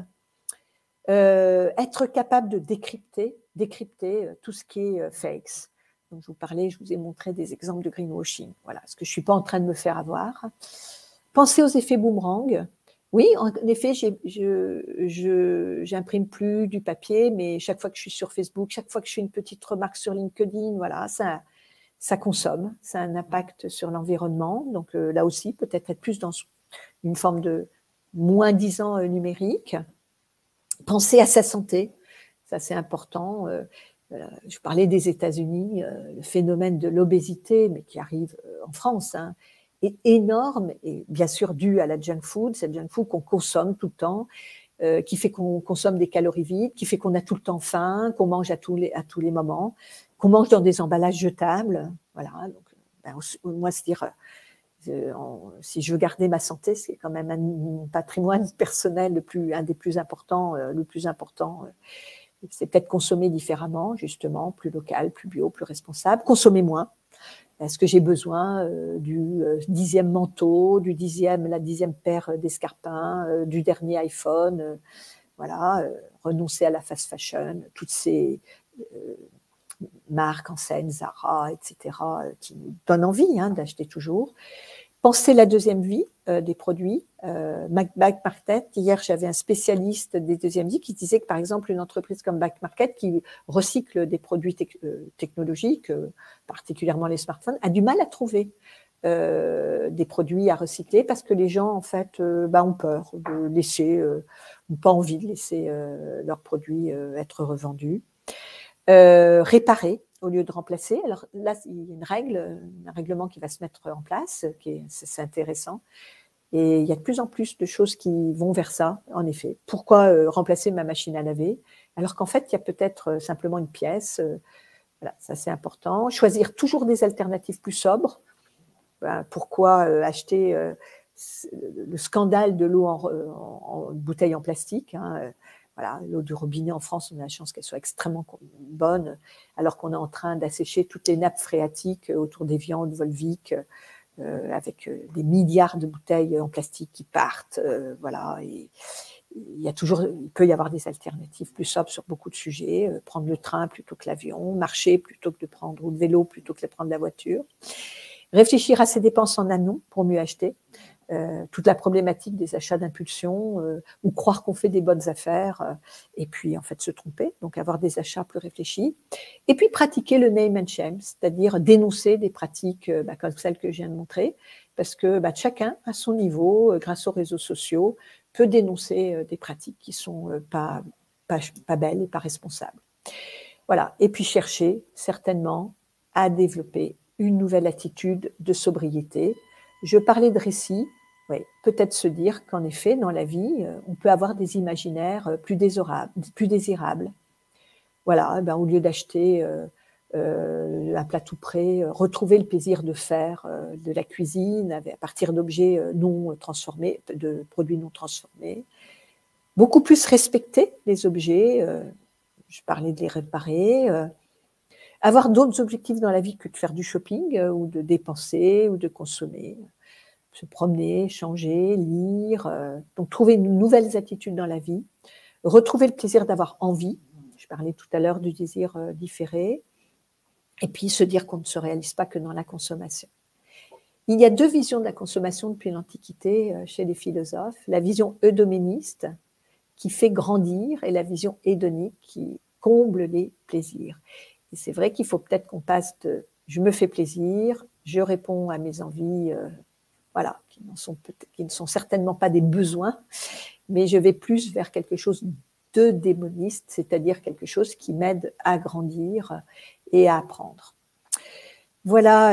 Être capable de décrypter tout ce qui est fakes. Donc, je vous ai montré des exemples de greenwashing. Voilà, ce que je ne suis pas en train de me faire avoir. Penser aux effets boomerang. Oui, en effet, j'imprime plus du papier, mais chaque fois que je suis sur Facebook, chaque fois que je fais une petite remarque sur LinkedIn, voilà, ça consomme, ça a un impact sur l'environnement. Donc là aussi, peut-être être plus dans une forme de moins-disant numérique. Penser à sa santé, ça c'est important. Je parlais des États-Unis, le phénomène de l'obésité, mais qui arrive en France, hein, est énorme et bien sûr dû à la junk food, cette junk food qu'on consomme tout le temps, qui fait qu'on consomme des calories vides, qui fait qu'on a tout le temps faim, qu'on mange à tous les moments, qu'on mange dans des emballages jetables. Voilà, donc, moi, c'est dire, si je veux garder ma santé, c'est quand même un patrimoine personnel un des plus importants, le plus important. C'est peut-être consommer différemment, justement, plus local, plus bio, plus responsable, consommer moins. Est-ce que j'ai besoin du 10e manteau, la 10e paire d'escarpins, du dernier iPhone, voilà, renoncer à la fast fashion, toutes ces marques, enseignes, Zara, etc., qui nous donnent envie d'acheter toujours. Penser la deuxième vie des produits. Back Market, hier, j'avais un spécialiste des deuxièmes vies qui disait que, par exemple, une entreprise comme Back Market, qui recycle des produits technologiques, particulièrement les smartphones, a du mal à trouver des produits à recycler parce que les gens, en fait, ont peur de laisser, n'ont pas envie de laisser leurs produits être revendus. Réparer au lieu de remplacer. Alors là, il y a un règlement qui va se mettre en place, c'est intéressant. Et il y a de plus en plus de choses qui vont vers ça, en effet. Pourquoi remplacer ma machine à laver alors qu'en fait, il y a peut-être simplement une pièce. Voilà, ça c'est important. Choisir toujours des alternatives plus sobres. Pourquoi acheter le scandale de l'eau en bouteille en plastique, hein, voilà, l'eau du robinet en France, on a la chance qu'elle soit extrêmement bonne, alors qu'on est en train d'assécher toutes les nappes phréatiques autour des viandes volviques, avec des milliards de bouteilles en plastique qui partent. Voilà, et il peut y avoir des alternatives plus sobres sur beaucoup de sujets. Prendre le train plutôt que l'avion, marcher plutôt que de prendre, ou le vélo plutôt que de prendre la voiture. Réfléchir à ses dépenses en amont pour mieux acheter. Toute la problématique des achats d'impulsion ou croire qu'on fait des bonnes affaires et puis en fait se tromper, donc avoir des achats plus réfléchis. Et puis pratiquer le name and shame, c'est-à-dire dénoncer des pratiques comme celles que je viens de montrer, parce que chacun à son niveau, grâce aux réseaux sociaux, peut dénoncer des pratiques qui sont pas belles et pas responsables. Voilà. Et puis chercher certainement à développer une nouvelle attitude de sobriété. Je parlais de récit. Oui, peut-être se dire qu'en effet, dans la vie, on peut avoir des imaginaires plus désirables. Voilà, au lieu d'acheter un plat tout prêt, retrouver le plaisir de faire de la cuisine à partir d'objets non transformés, de produits non transformés. Beaucoup plus respecter les objets. Je parlais de les réparer. Avoir d'autres objectifs dans la vie que de faire du shopping ou de dépenser ou de consommer. Se promener, changer, lire, donc trouver de nouvelles attitudes dans la vie, retrouver le plaisir d'avoir envie, je parlais tout à l'heure du désir différé, et puis se dire qu'on ne se réalise pas que dans la consommation. Il y a deux visions de la consommation depuis l'Antiquité chez les philosophes, la vision eudoméniste qui fait grandir et la vision hédonique qui comble les plaisirs. Et c'est vrai qu'il faut peut-être qu'on passe de « je me fais plaisir, je réponds à mes envies voilà, qui ne sont certainement pas des besoins, mais je vais plus vers quelque chose de démoniste, c'est-à-dire quelque chose qui m'aide à grandir et à apprendre. Voilà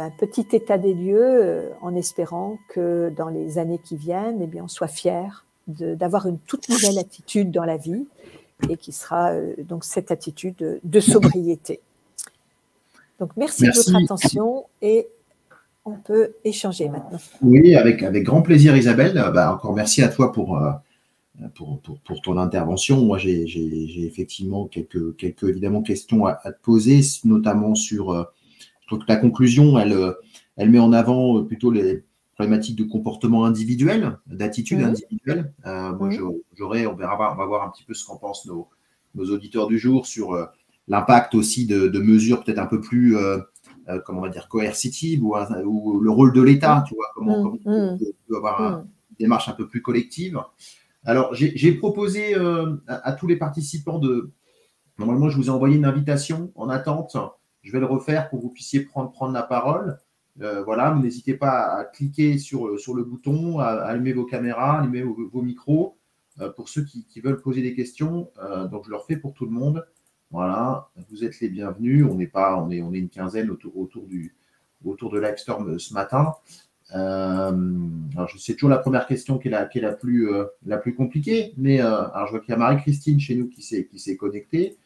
un petit état des lieux, en espérant que dans les années qui viennent, eh bien, on soit fiers d'avoir une toute nouvelle attitude dans la vie, et qui sera donc cette attitude de sobriété. Donc merci de votre attention, et on peut échanger maintenant. Oui, avec grand plaisir, Isabelle. Encore merci à toi pour ton intervention. Moi, j'ai effectivement quelques évidemment questions à te poser, notamment sur, je trouve que ta conclusion, elle met en avant plutôt les problématiques de comportement individuel, d'attitude individuelle. Moi, on va voir un petit peu ce qu'en pensent nos auditeurs du jour sur l'impact aussi de mesures peut-être un peu plus, comment on va dire, coercitives, ou le rôle de l'État, tu vois, comment on peut avoir une démarche un peu plus collective. Alors, j'ai proposé à tous les participants Normalement, je vous ai envoyé une invitation en attente. Je vais le refaire pour que vous puissiez prendre la parole. Voilà, vous n'hésitez pas à cliquer sur le bouton, à allumer vos caméras, allumer vos micros, pour ceux qui veulent poser des questions. Donc, je le refais pour tout le monde. Voilà, vous êtes les bienvenus. On est une quinzaine autour de Livestorm ce matin. Alors, c'est toujours la première question qui est la plus compliquée, mais alors je vois qu'il y a Marie-Christine chez nous qui s'est connectée.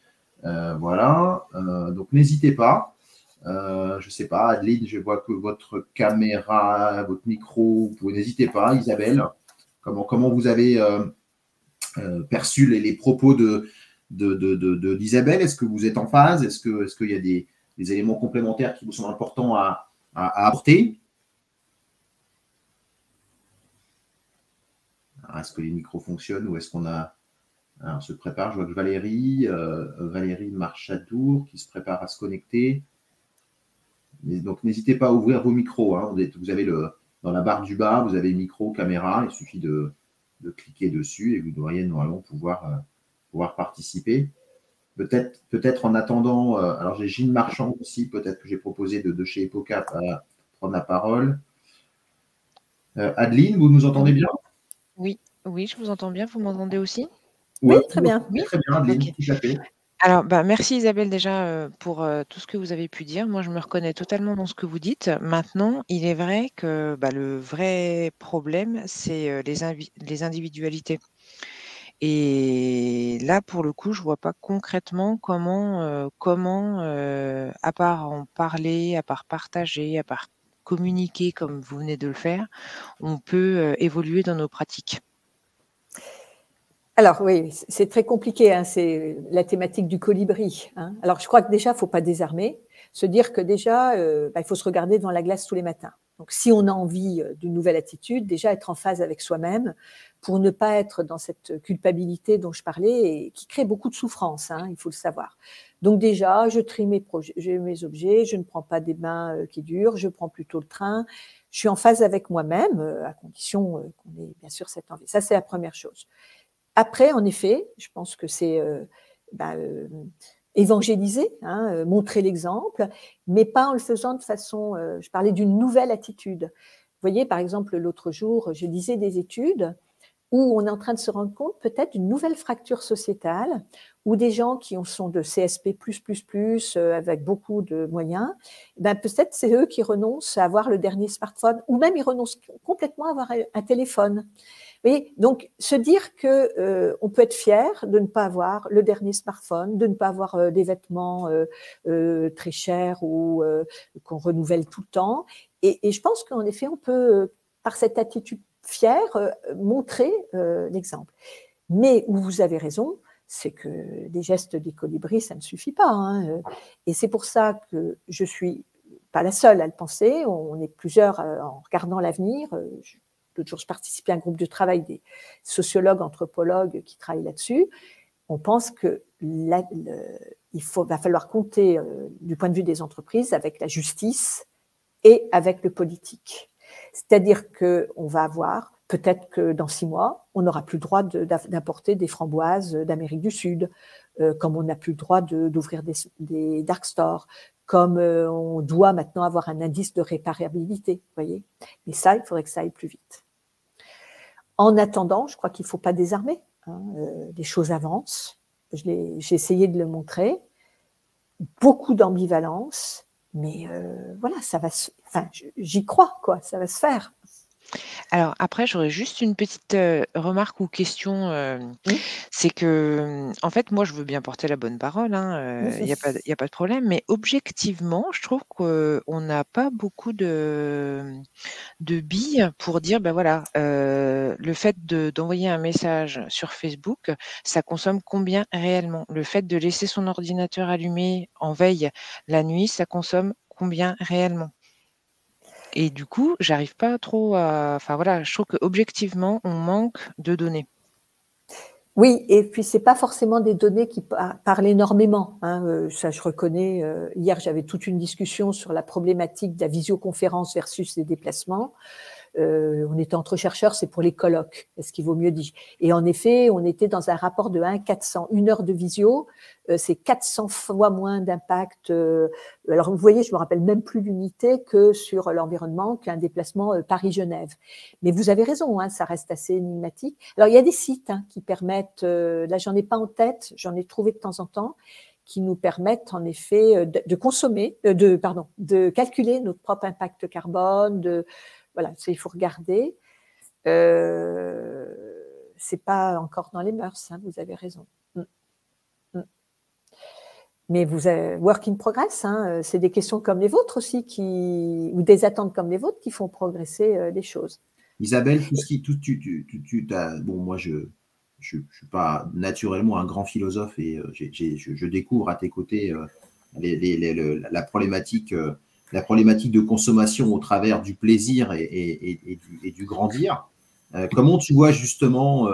Voilà, donc n'hésitez pas. Je ne sais pas, Adeline, je vois que votre caméra, votre micro, n'hésitez pas. Isabelle, comment vous avez perçu les propos d'Isabelle? Est-ce que vous êtes en phase? Est-ce qu'il y a des éléments complémentaires qui vous sont importants à apporter? Est-ce que les micros fonctionnent, ou est-ce qu'on a… Alors, on se prépare. Je vois que Valérie Marchadour qui se prépare à se connecter. Donc, n'hésitez pas à ouvrir vos micros. Hein. Vous avez dans la barre du bas, vous avez micro, caméra. Il suffit de cliquer dessus et vous devriez normalement pouvoir participer. Peut-être en attendant, alors j'ai Gilles Marchand aussi, peut-être que j'ai proposé de chez Epocap à prendre la parole. Adeline, vous nous entendez bien? Oui, je vous entends bien. Vous m'entendez aussi? Oui, très bien. Oui, très bien, Adeline, okay. Tout à fait. Alors, merci Isabelle déjà pour tout ce que vous avez pu dire. Moi, je me reconnais totalement dans ce que vous dites. Maintenant, il est vrai que le vrai problème, c'est les individualités. Et là, pour le coup, je ne vois pas concrètement comment, à part en parler, à part partager, à part communiquer comme vous venez de le faire, on peut évoluer dans nos pratiques. Alors oui, c'est très compliqué, hein, c'est la thématique du colibri. Hein. Alors je crois que déjà, il ne faut pas désarmer, se dire que déjà, il faut se regarder devant la glace tous les matins. Donc si on a envie d'une nouvelle attitude, déjà être en phase avec soi-même pour ne pas être dans cette culpabilité dont je parlais et qui crée beaucoup de souffrance, hein, il faut le savoir. Donc déjà, je trie mes objets, je ne prends pas des bains qui durent, je prends plutôt le train. Je suis en phase avec moi-même, à condition qu'on ait bien sûr cette envie. Ça, c'est la première chose. Après, en effet, je pense que c'est évangéliser, hein, montrer l'exemple, mais pas en le faisant de façon… je parlais d'une nouvelle attitude. Vous voyez, par exemple, l'autre jour, je lisais des études où on est en train de se rendre compte peut-être d'une nouvelle fracture sociétale, où des gens qui sont de CSP++, avec beaucoup de moyens, peut-être c'est eux qui renoncent à avoir le dernier smartphone, ou même ils renoncent complètement à avoir un téléphone. Vous voyez, donc se dire qu'on peut être fier de ne pas avoir le dernier smartphone, de ne pas avoir des vêtements très chers ou qu'on renouvelle tout le temps. Et je pense qu'en effet, on peut, par cette attitude fière, montrer l'exemple. Mais où vous avez raison, c'est que des gestes des colibris, ça ne suffit pas. Hein. Et c'est pour ça que je suis pas la seule à le penser. On est plusieurs en regardant l'avenir. L'autre jour, je participais à un groupe de travail des sociologues, anthropologues qui travaillent là-dessus. On pense que va falloir compter du point de vue des entreprises avec la justice et avec le politique. C'est-à-dire qu'on va avoir, peut-être que dans 6 mois, on n'aura plus le droit d'importer des framboises d'Amérique du Sud, comme on n'a plus le droit d'ouvrir des dark stores, comme on doit maintenant avoir un indice de réparabilité, vous voyez. Mais ça, il faudrait que ça aille plus vite. En attendant, je crois qu'il ne faut pas désarmer. Hein, les choses avancent. J'ai essayé de le montrer. Beaucoup d'ambivalence, mais voilà, ça va se... Enfin, j'y crois, quoi, ça va se faire. Alors après, j'aurais juste une petite remarque ou question. C'est que, en fait, moi, je veux bien porter la bonne parole, hein, il n'y a pas de problème, mais objectivement, je trouve qu'on n'a pas beaucoup de billes pour dire, ben voilà, le fait d'envoyer un message sur Facebook, ça consomme combien réellement? Le fait de laisser son ordinateur allumé en veille la nuit, ça consomme combien réellement? Et du coup, j'arrive pas trop à... Enfin voilà, je trouve qu'objectivement, on manque de données. Oui, et puis c'est pas forcément des données qui parlent énormément. Hein, ça, je reconnais. Hier, j'avais toute une discussion sur la problématique de la visioconférence versus les déplacements. On était entre chercheurs, c'est pour les colloques, est-ce qu'il vaut mieux dire. Et en effet, on était dans un rapport de 1/400. 1 heure de visio, c'est 400 fois moins d'impact. Alors, vous voyez, je me rappelle même plus l'unité que sur l'environnement qu'un déplacement Paris-Genève. Mais vous avez raison, hein, ça reste assez énigmatique. Alors, il y a des sites hein, qui permettent, là, j'en ai pas en tête, j'en ai trouvé de temps en temps, qui nous permettent en effet de consommer, de calculer notre propre impact carbone, voilà, il faut regarder. C'est pas encore dans les mœurs, hein, vous avez raison. Mais vous avez work in progress, hein, c'est des questions comme les vôtres aussi, ou des attentes comme les vôtres qui font progresser les choses. Isabelle, bon, moi je suis pas naturellement un grand philosophe et je découvre à tes côtés la problématique de consommation au travers du plaisir et du grandir. Comment tu vois justement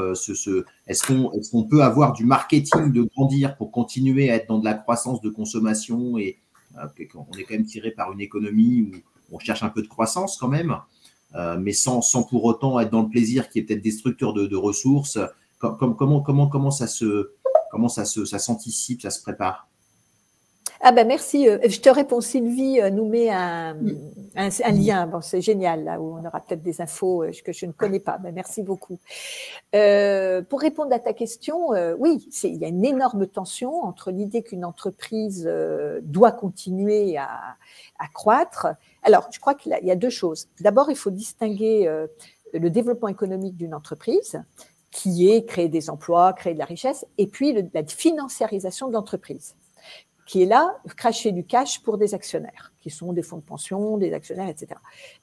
est-ce qu'on peut avoir du marketing de grandir pour continuer à être dans de la croissance de consommation et on est quand même tiré par une économie où on cherche un peu de croissance quand même, mais sans pour autant être dans le plaisir qui est peut-être destructeur de ressources. Comment ça s'anticipe, ça se prépare? Ah ben merci, je te réponds, Sylvie nous met un lien, bon, c'est génial, là où on aura peut-être des infos que je ne connais pas, ben merci beaucoup. Pour répondre à ta question, oui, il y a une énorme tension entre l'idée qu'une entreprise doit continuer à croître. Alors, je crois qu'il y a deux choses. D'abord, il faut distinguer le développement économique d'une entreprise, qui est créer des emplois, créer de la richesse, et puis la financiarisation de l'entreprise, qui est là, cracher du cash pour des actionnaires, qui sont des fonds de pension, des actionnaires, etc.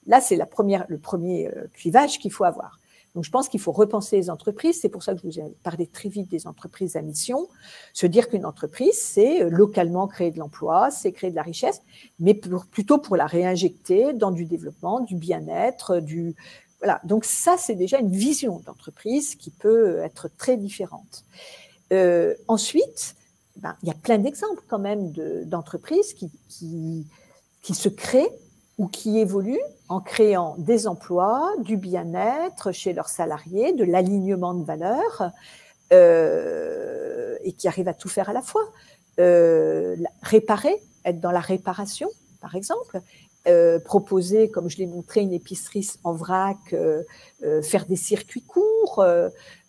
Là, c'est le premier clivage qu'il faut avoir. Donc, je pense qu'il faut repenser les entreprises. C'est pour ça que je vous ai parlé très vite des entreprises à mission. Se dire qu'une entreprise, c'est localement créer de l'emploi, c'est créer de la richesse, mais plutôt pour la réinjecter dans du développement, du bien-être, Voilà. Donc, ça, c'est déjà une vision d'entreprise qui peut être très différente. Ensuite, il y a plein d'exemples quand même d'entreprises qui se créent ou qui évoluent en créant des emplois, du bien-être chez leurs salariés, de l'alignement de valeurs, et qui arrivent à tout faire à la fois. Réparer, être dans la réparation, par exemple, proposer, comme je l'ai montré, une épicerie en vrac, faire des circuits courts.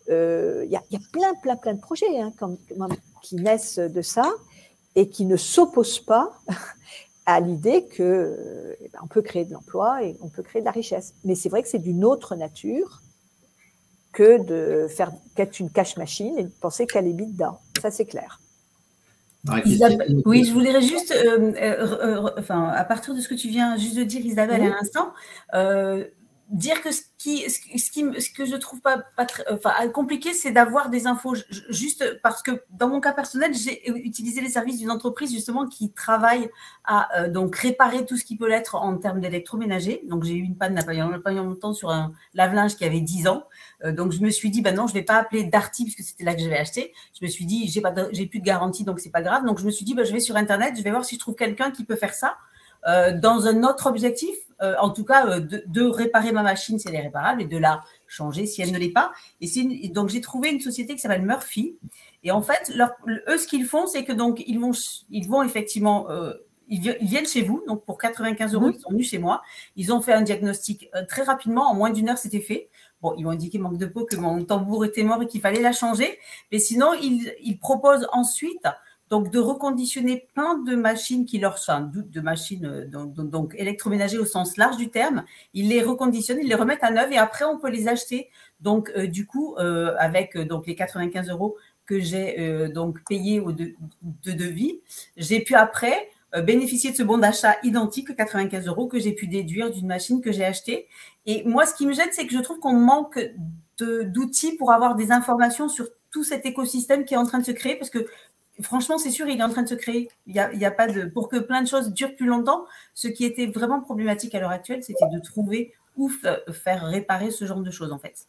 Il y a plein de projets hein, qui naissent de ça et qui ne s'opposent pas à l'idée qu'on peut créer de l'emploi et on peut créer de la richesse. Mais c'est vrai que c'est d'une autre nature que de faire qu'être une cash machine et de penser qu'elle est bide dedans. Ça, c'est clair. Isabelle, oui, je voudrais juste, à partir de ce que tu viens juste de dire, Isabelle, à l'instant, dire que ce que je trouve pas très, compliqué, c'est d'avoir des infos juste parce que dans mon cas personnel, j'ai utilisé les services d'une entreprise justement qui travaille à donc réparer tout ce qui peut l'être en termes d'électroménager. Donc j'ai eu une panne il y a pas longtemps sur un lave-linge qui avait 10 ans. Donc je me suis dit non, je vais pas appeler Darty puisque c'était là que j'avais acheté. Je me suis dit j'ai plus de garantie donc c'est pas grave. Donc je me suis dit je vais sur internet, je vais voir si je trouve quelqu'un qui peut faire ça. Dans un autre objectif, en tout cas de réparer ma machine si elle est réparable et de la changer si elle ne l'est pas. Et donc j'ai trouvé une société qui s'appelle Murphy. Et en fait, eux ce qu'ils font, c'est que donc ils vont effectivement ils viennent chez vous, donc pour 95 €, ils sont venus chez moi. Ils ont fait un diagnostic très rapidement, en moins d'1 heure, c'était fait. Bon, ils m'ont indiqué manque de peau, que mon tambour était mort et qu'il fallait la changer. Mais sinon, ils proposent ensuite donc de reconditionner plein de machines qui leur sont de machines donc électroménagers au sens large du terme. Ils les reconditionnent, ils les remettent à neuf et après on peut les acheter. Donc du coup avec donc les 95 € que j'ai donc payé de devis, j'ai pu après bénéficier de ce bon d'achat identique, 95 € que j'ai pu déduire d'une machine que j'ai achetée. Et moi, ce qui me gêne, c'est que je trouve qu'on manque d'outils pour avoir des informations sur tout cet écosystème qui est en train de se créer, parce que franchement, c'est sûr, il est en train de se créer. Il y a pas de, pour que plein de choses durent plus longtemps, ce qui était vraiment problématique à l'heure actuelle, c'était de trouver où faire réparer ce genre de choses, en fait.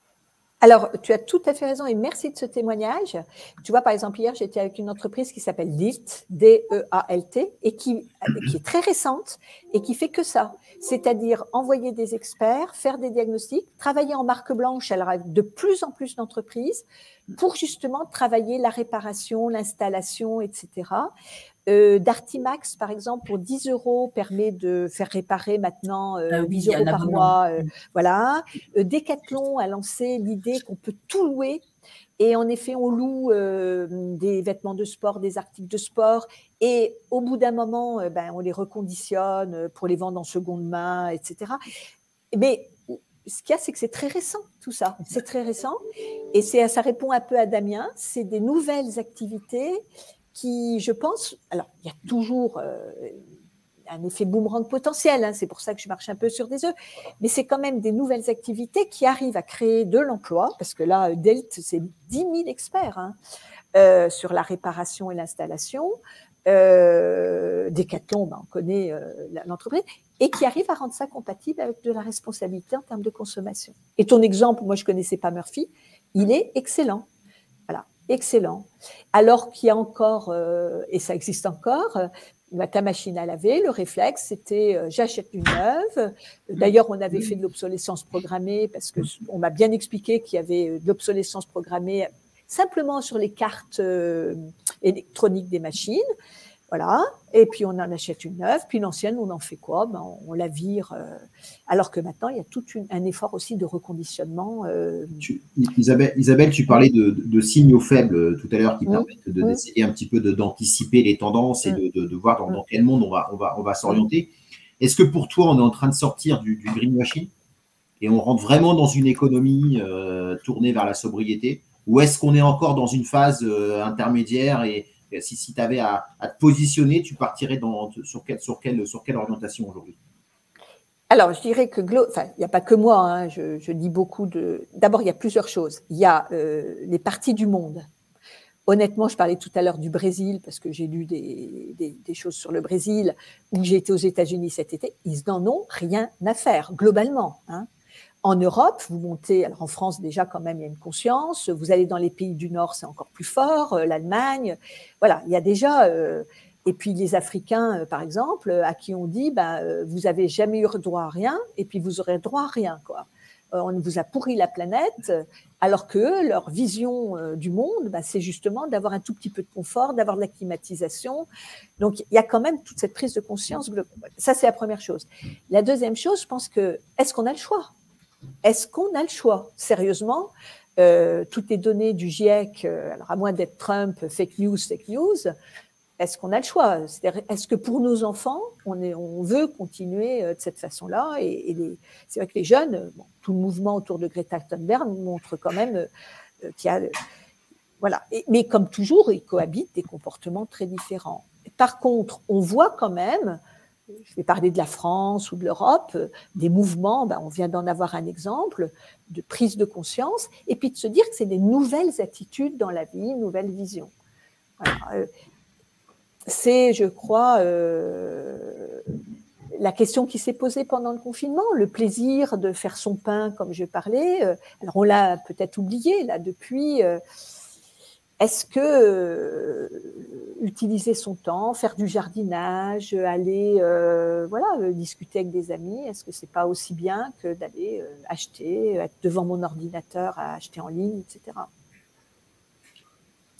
Alors, tu as tout à fait raison et merci de ce témoignage. Tu vois, par exemple, hier, j'étais avec une entreprise qui s'appelle DEALT, D-E-A-L-T, et qui est très récente et qui fait que ça. C'est-à-dire envoyer des experts, faire des diagnostics, travailler en marque blanche. Elle arrive de plus en plus d'entreprises pour justement travailler la réparation, l'installation, etc. Dartimax, par exemple, pour 10 € permet de faire réparer maintenant 10 € par mois. Voilà. Decathlon a lancé l'idée qu'on peut tout louer. Et en effet, on loue des vêtements de sport, des articles de sport. Et au bout d'un moment, on les reconditionne pour les vendre en seconde main, etc. Mais ce qu'il y a, c'est que c'est très récent, tout ça. C'est très récent. Et ça répond un peu à Damien. C'est des nouvelles activités qui, je pense, alors il y a toujours un effet boomerang potentiel, hein, c'est pour ça que je marche un peu sur des œufs, mais c'est quand même des nouvelles activités qui arrivent à créer de l'emploi, parce que là, DEALT, c'est 10 000 experts sur la réparation et l'installation. Decathlon, on connaît l'entreprise, et qui arrive à rendre ça compatible avec de la responsabilité en termes de consommation. Et ton exemple, moi je ne connaissais pas Murphy, il est excellent. Voilà, excellent. Alors qu'il y a encore, et ça existe encore, ta machine à laver, le réflexe, c'était j'achète une neuve. D'ailleurs, on avait fait de l'obsolescence programmée parce qu'on m'a bien expliqué qu'il y avait de l'obsolescence programmée simplement sur les cartes électroniques des machines. Voilà, et puis on en achète une neuve, puis l'ancienne, on en fait quoi? On la vire. Alors que maintenant, il y a tout un effort aussi de reconditionnement. Isabelle, tu parlais de signaux faibles tout à l'heure qui permettent d'essayer un petit peu d'anticiper les tendances et de voir dans quel monde on va s'orienter. Est-ce que pour toi, on est en train de sortir du greenwashing et on rentre vraiment dans une économie tournée vers la sobriété? Ou est-ce qu'on est encore dans une phase intermédiaire et si tu avais à te positionner, tu partirais sur quelle orientation aujourd'hui? Alors, je dirais que, il n'y a pas que moi, hein, je dis beaucoup de… D'abord, il y a plusieurs choses. Il y a les parties du monde. Honnêtement, je parlais tout à l'heure du Brésil, parce que j'ai lu des choses sur le Brésil, où j'ai été aux États-Unis cet été. Ils n'en ont rien à faire, globalement, hein. En Europe, vous montez, alors en France déjà quand même il y a une conscience, vous allez dans les pays du Nord, c'est encore plus fort, l'Allemagne, voilà, il y a déjà, et puis les Africains par exemple, à qui on dit, vous n'avez jamais eu droit à rien, et puis vous aurez droit à rien, quoi. On vous a pourri la planète, alors que leur vision du monde, c'est justement d'avoir un tout petit peu de confort, d'avoir de la climatisation. Donc, il y a quand même toute cette prise de conscience globale. Ça, c'est la première chose. La deuxième chose, je pense que, est-ce qu'on a le choix ? Est-ce qu'on a le choix? Sérieusement, toutes les données du GIEC, alors à moins d'être Trump, fake news, est-ce qu'on a le choix? C'est-à-dire, est-ce que pour nos enfants, on veut continuer de cette façon-là? C'est vrai que les jeunes, tout le mouvement autour de Greta Thunberg montre quand même qu'il y a… Voilà. Mais comme toujours, ils cohabitent des comportements très différents. Par contre, on voit quand même… Je vais parler de la France ou de l'Europe, des mouvements, on vient d'en avoir un exemple, de prise de conscience, et puis de se dire que c'est des nouvelles attitudes dans la vie, une nouvelle vision. Voilà. C'est, je crois, la question qui s'est posée pendant le confinement, le plaisir de faire son pain, comme je parlais. Alors, on l'a peut-être oublié, là, depuis… Est-ce que utiliser son temps, faire du jardinage, aller discuter avec des amis, est-ce que c'est pas aussi bien que d'aller acheter, être devant mon ordinateur à acheter en ligne, etc.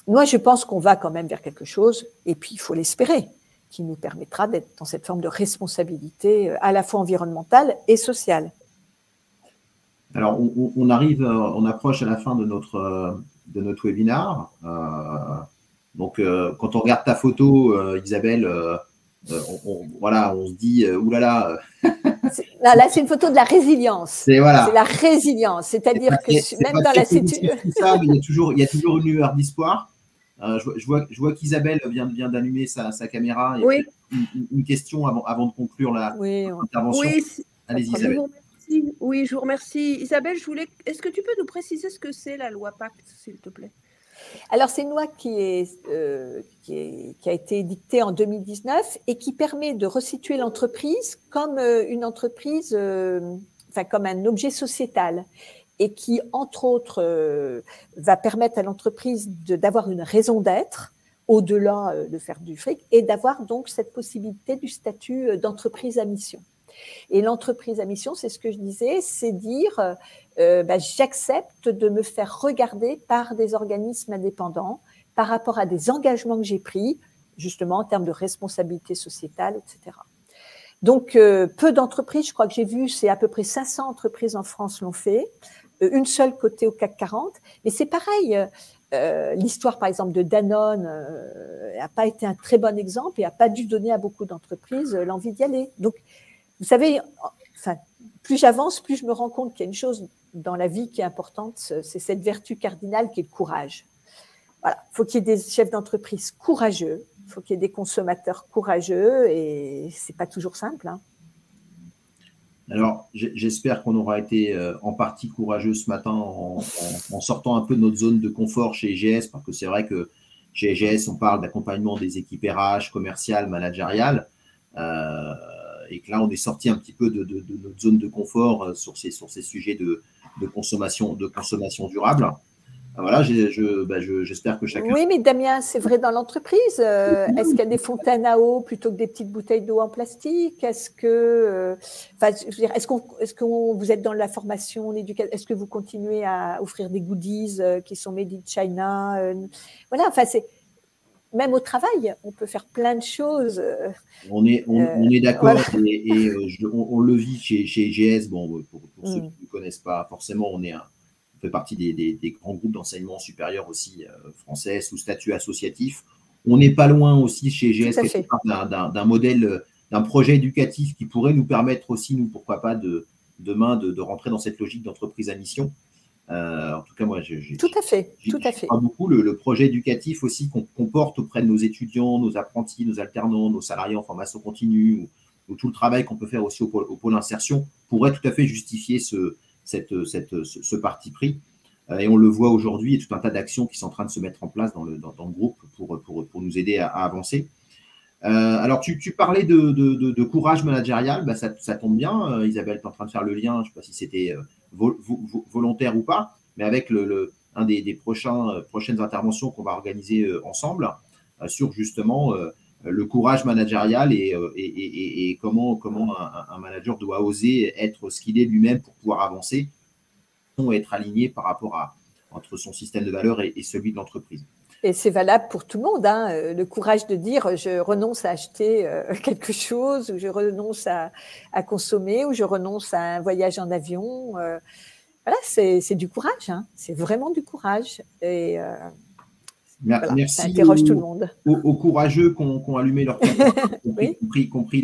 Moi, je pense qu'on va quand même vers quelque chose, et puis il faut l'espérer, qui nous permettra d'être dans cette forme de responsabilité à la fois environnementale et sociale. Alors, on approche à la fin de notre webinaire. Donc, quand on regarde ta photo, Isabelle, on se dit, oulala. Là, c'est une photo de la résilience. C'est la résilience, c'est-à-dire que même dans la situation. Il y a toujours une lueur d'espoir. Je vois qu'Isabelle vient d'allumer sa caméra. Oui. Une question avant de conclure l'intervention. Oui, allez-y, Isabelle. Oui, je vous remercie. Isabelle, est-ce que tu peux nous préciser ce que c'est la loi Pacte, s'il te plaît? Alors, c'est une loi qui a été édictée en 2019 et qui permet de resituer l'entreprise comme une entreprise, comme un objet sociétal, et qui, entre autres, va permettre à l'entreprise d'avoir une raison d'être, au-delà de faire du fric, et d'avoir donc cette possibilité du statut d'entreprise à mission. Et l'entreprise à mission, c'est ce que je disais, c'est dire j'accepte de me faire regarder par des organismes indépendants par rapport à des engagements que j'ai pris, justement en termes de responsabilité sociétale, etc. Donc, peu d'entreprises, je crois que j'ai vu, c'est à peu près 500 entreprises en France l'ont fait, une seule cotée au CAC 40, mais c'est pareil. L'histoire, par exemple, de Danone n'a pas été un très bon exemple et n'a pas dû donner à beaucoup d'entreprises l'envie d'y aller. Donc, vous savez, plus j'avance, plus je me rends compte qu'il y a une chose dans la vie qui est importante, c'est cette vertu cardinale qui est le courage. Voilà, il faut qu'il y ait des chefs d'entreprise courageux, il faut qu'il y ait des consommateurs courageux et ce n'est pas toujours simple. Alors, j'espère qu'on aura été en partie courageux ce matin en sortant un peu de notre zone de confort chez EGS, parce que c'est vrai que chez EGS, on parle d'accompagnement des équipes RH, commerciales, managériales. Et que là, on est sorti un petit peu de notre zone de confort sur ces sujets de consommation durable. Voilà, j'espère que chacun… Oui, mais Damien, c'est vrai dans l'entreprise. Est-ce qu'il y a des fontaines à eau plutôt que des petites bouteilles d'eau en plastique? Est-ce que, est-ce que vous êtes dans la formation, l'éducation? Est-ce que vous continuez à offrir des goodies qui sont made in China? Voilà, c'est… Même au travail, on peut faire plein de choses. On est d'accord voilà. et on le vit chez EGS. Bon, pour ceux qui ne connaissent pas forcément, on fait partie des grands groupes d'enseignement supérieur aussi français sous statut associatif. On n'est pas loin aussi chez EGS d'un modèle, d'un projet éducatif qui pourrait nous permettre aussi, nous, pourquoi pas, demain de rentrer dans cette logique d'entreprise à mission. En tout cas, moi, tout à fait. Crois beaucoup le projet éducatif aussi qu'on porte auprès de nos étudiants, nos apprentis, nos alternants, nos salariés en formation continue, ou tout le travail qu'on peut faire aussi au pôle insertion pourrait tout à fait justifier ce parti pris. Et on le voit aujourd'hui, il y a tout un tas d'actions qui sont en train de se mettre en place dans le groupe pour nous aider à avancer. Alors, tu parlais de courage managérial, ça tombe bien. Isabelle, tu es en train de faire le lien, je ne sais pas si c'était volontaire ou pas, mais avec un des prochaines interventions qu'on va organiser ensemble sur justement le courage managérial et comment un manager doit oser être ce qu'il est lui-même pour pouvoir avancer et être aligné par rapport entre son système de valeurs et celui de l'entreprise. Et c'est valable pour tout le monde, le courage de dire je renonce à acheter quelque chose, ou je renonce à consommer, ou je renonce à un voyage en avion. Voilà, c'est du courage, c'est vraiment du courage. Et merci ça interroge tout le monde. Aux courageux qui ont allumé leur caméra, compris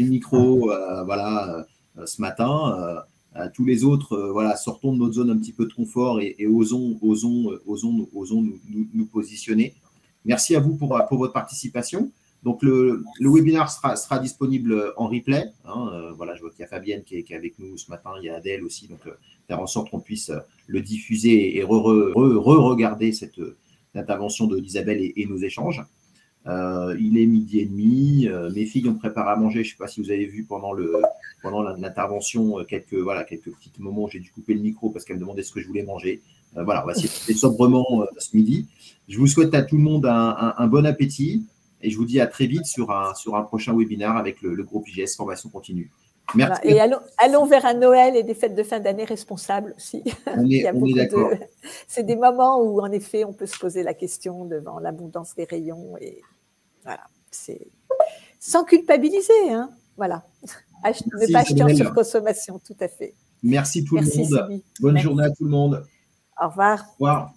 le micro, ce matin. Tous les autres, sortons de notre zone un petit peu de confort et osons nous positionner. Merci à vous pour votre participation. Donc, le webinaire sera disponible en replay. Je vois qu'il y a Fabienne qui est avec nous ce matin, il y a Adèle aussi, donc faire en sorte qu'on puisse le diffuser et re-regarder cette intervention d'Isabelle et nos échanges. Il est 12h30. Mes filles ont préparé à manger. Je ne sais pas si vous avez vu pendant l'intervention quelques petits moments où j'ai dû couper le micro parce qu'elles me demandaient ce que je voulais manger. On va essayer de faire sobrement ce midi. Je vous souhaite à tout le monde un bon appétit et je vous dis à très vite sur un prochain webinaire avec le groupe IGS Formation Continue. Merci. Et allons vers un Noël et des fêtes de fin d'année responsables aussi. On est d'accord. C'est des moments où, en effet, on peut se poser la question devant l'abondance des rayons. Et voilà. sans culpabiliser, hein. Voilà. Ne pas acheter en surconsommation, tout à fait. Merci tout le monde. Sylvie. Bonne journée à tout le monde. Au revoir. Au revoir.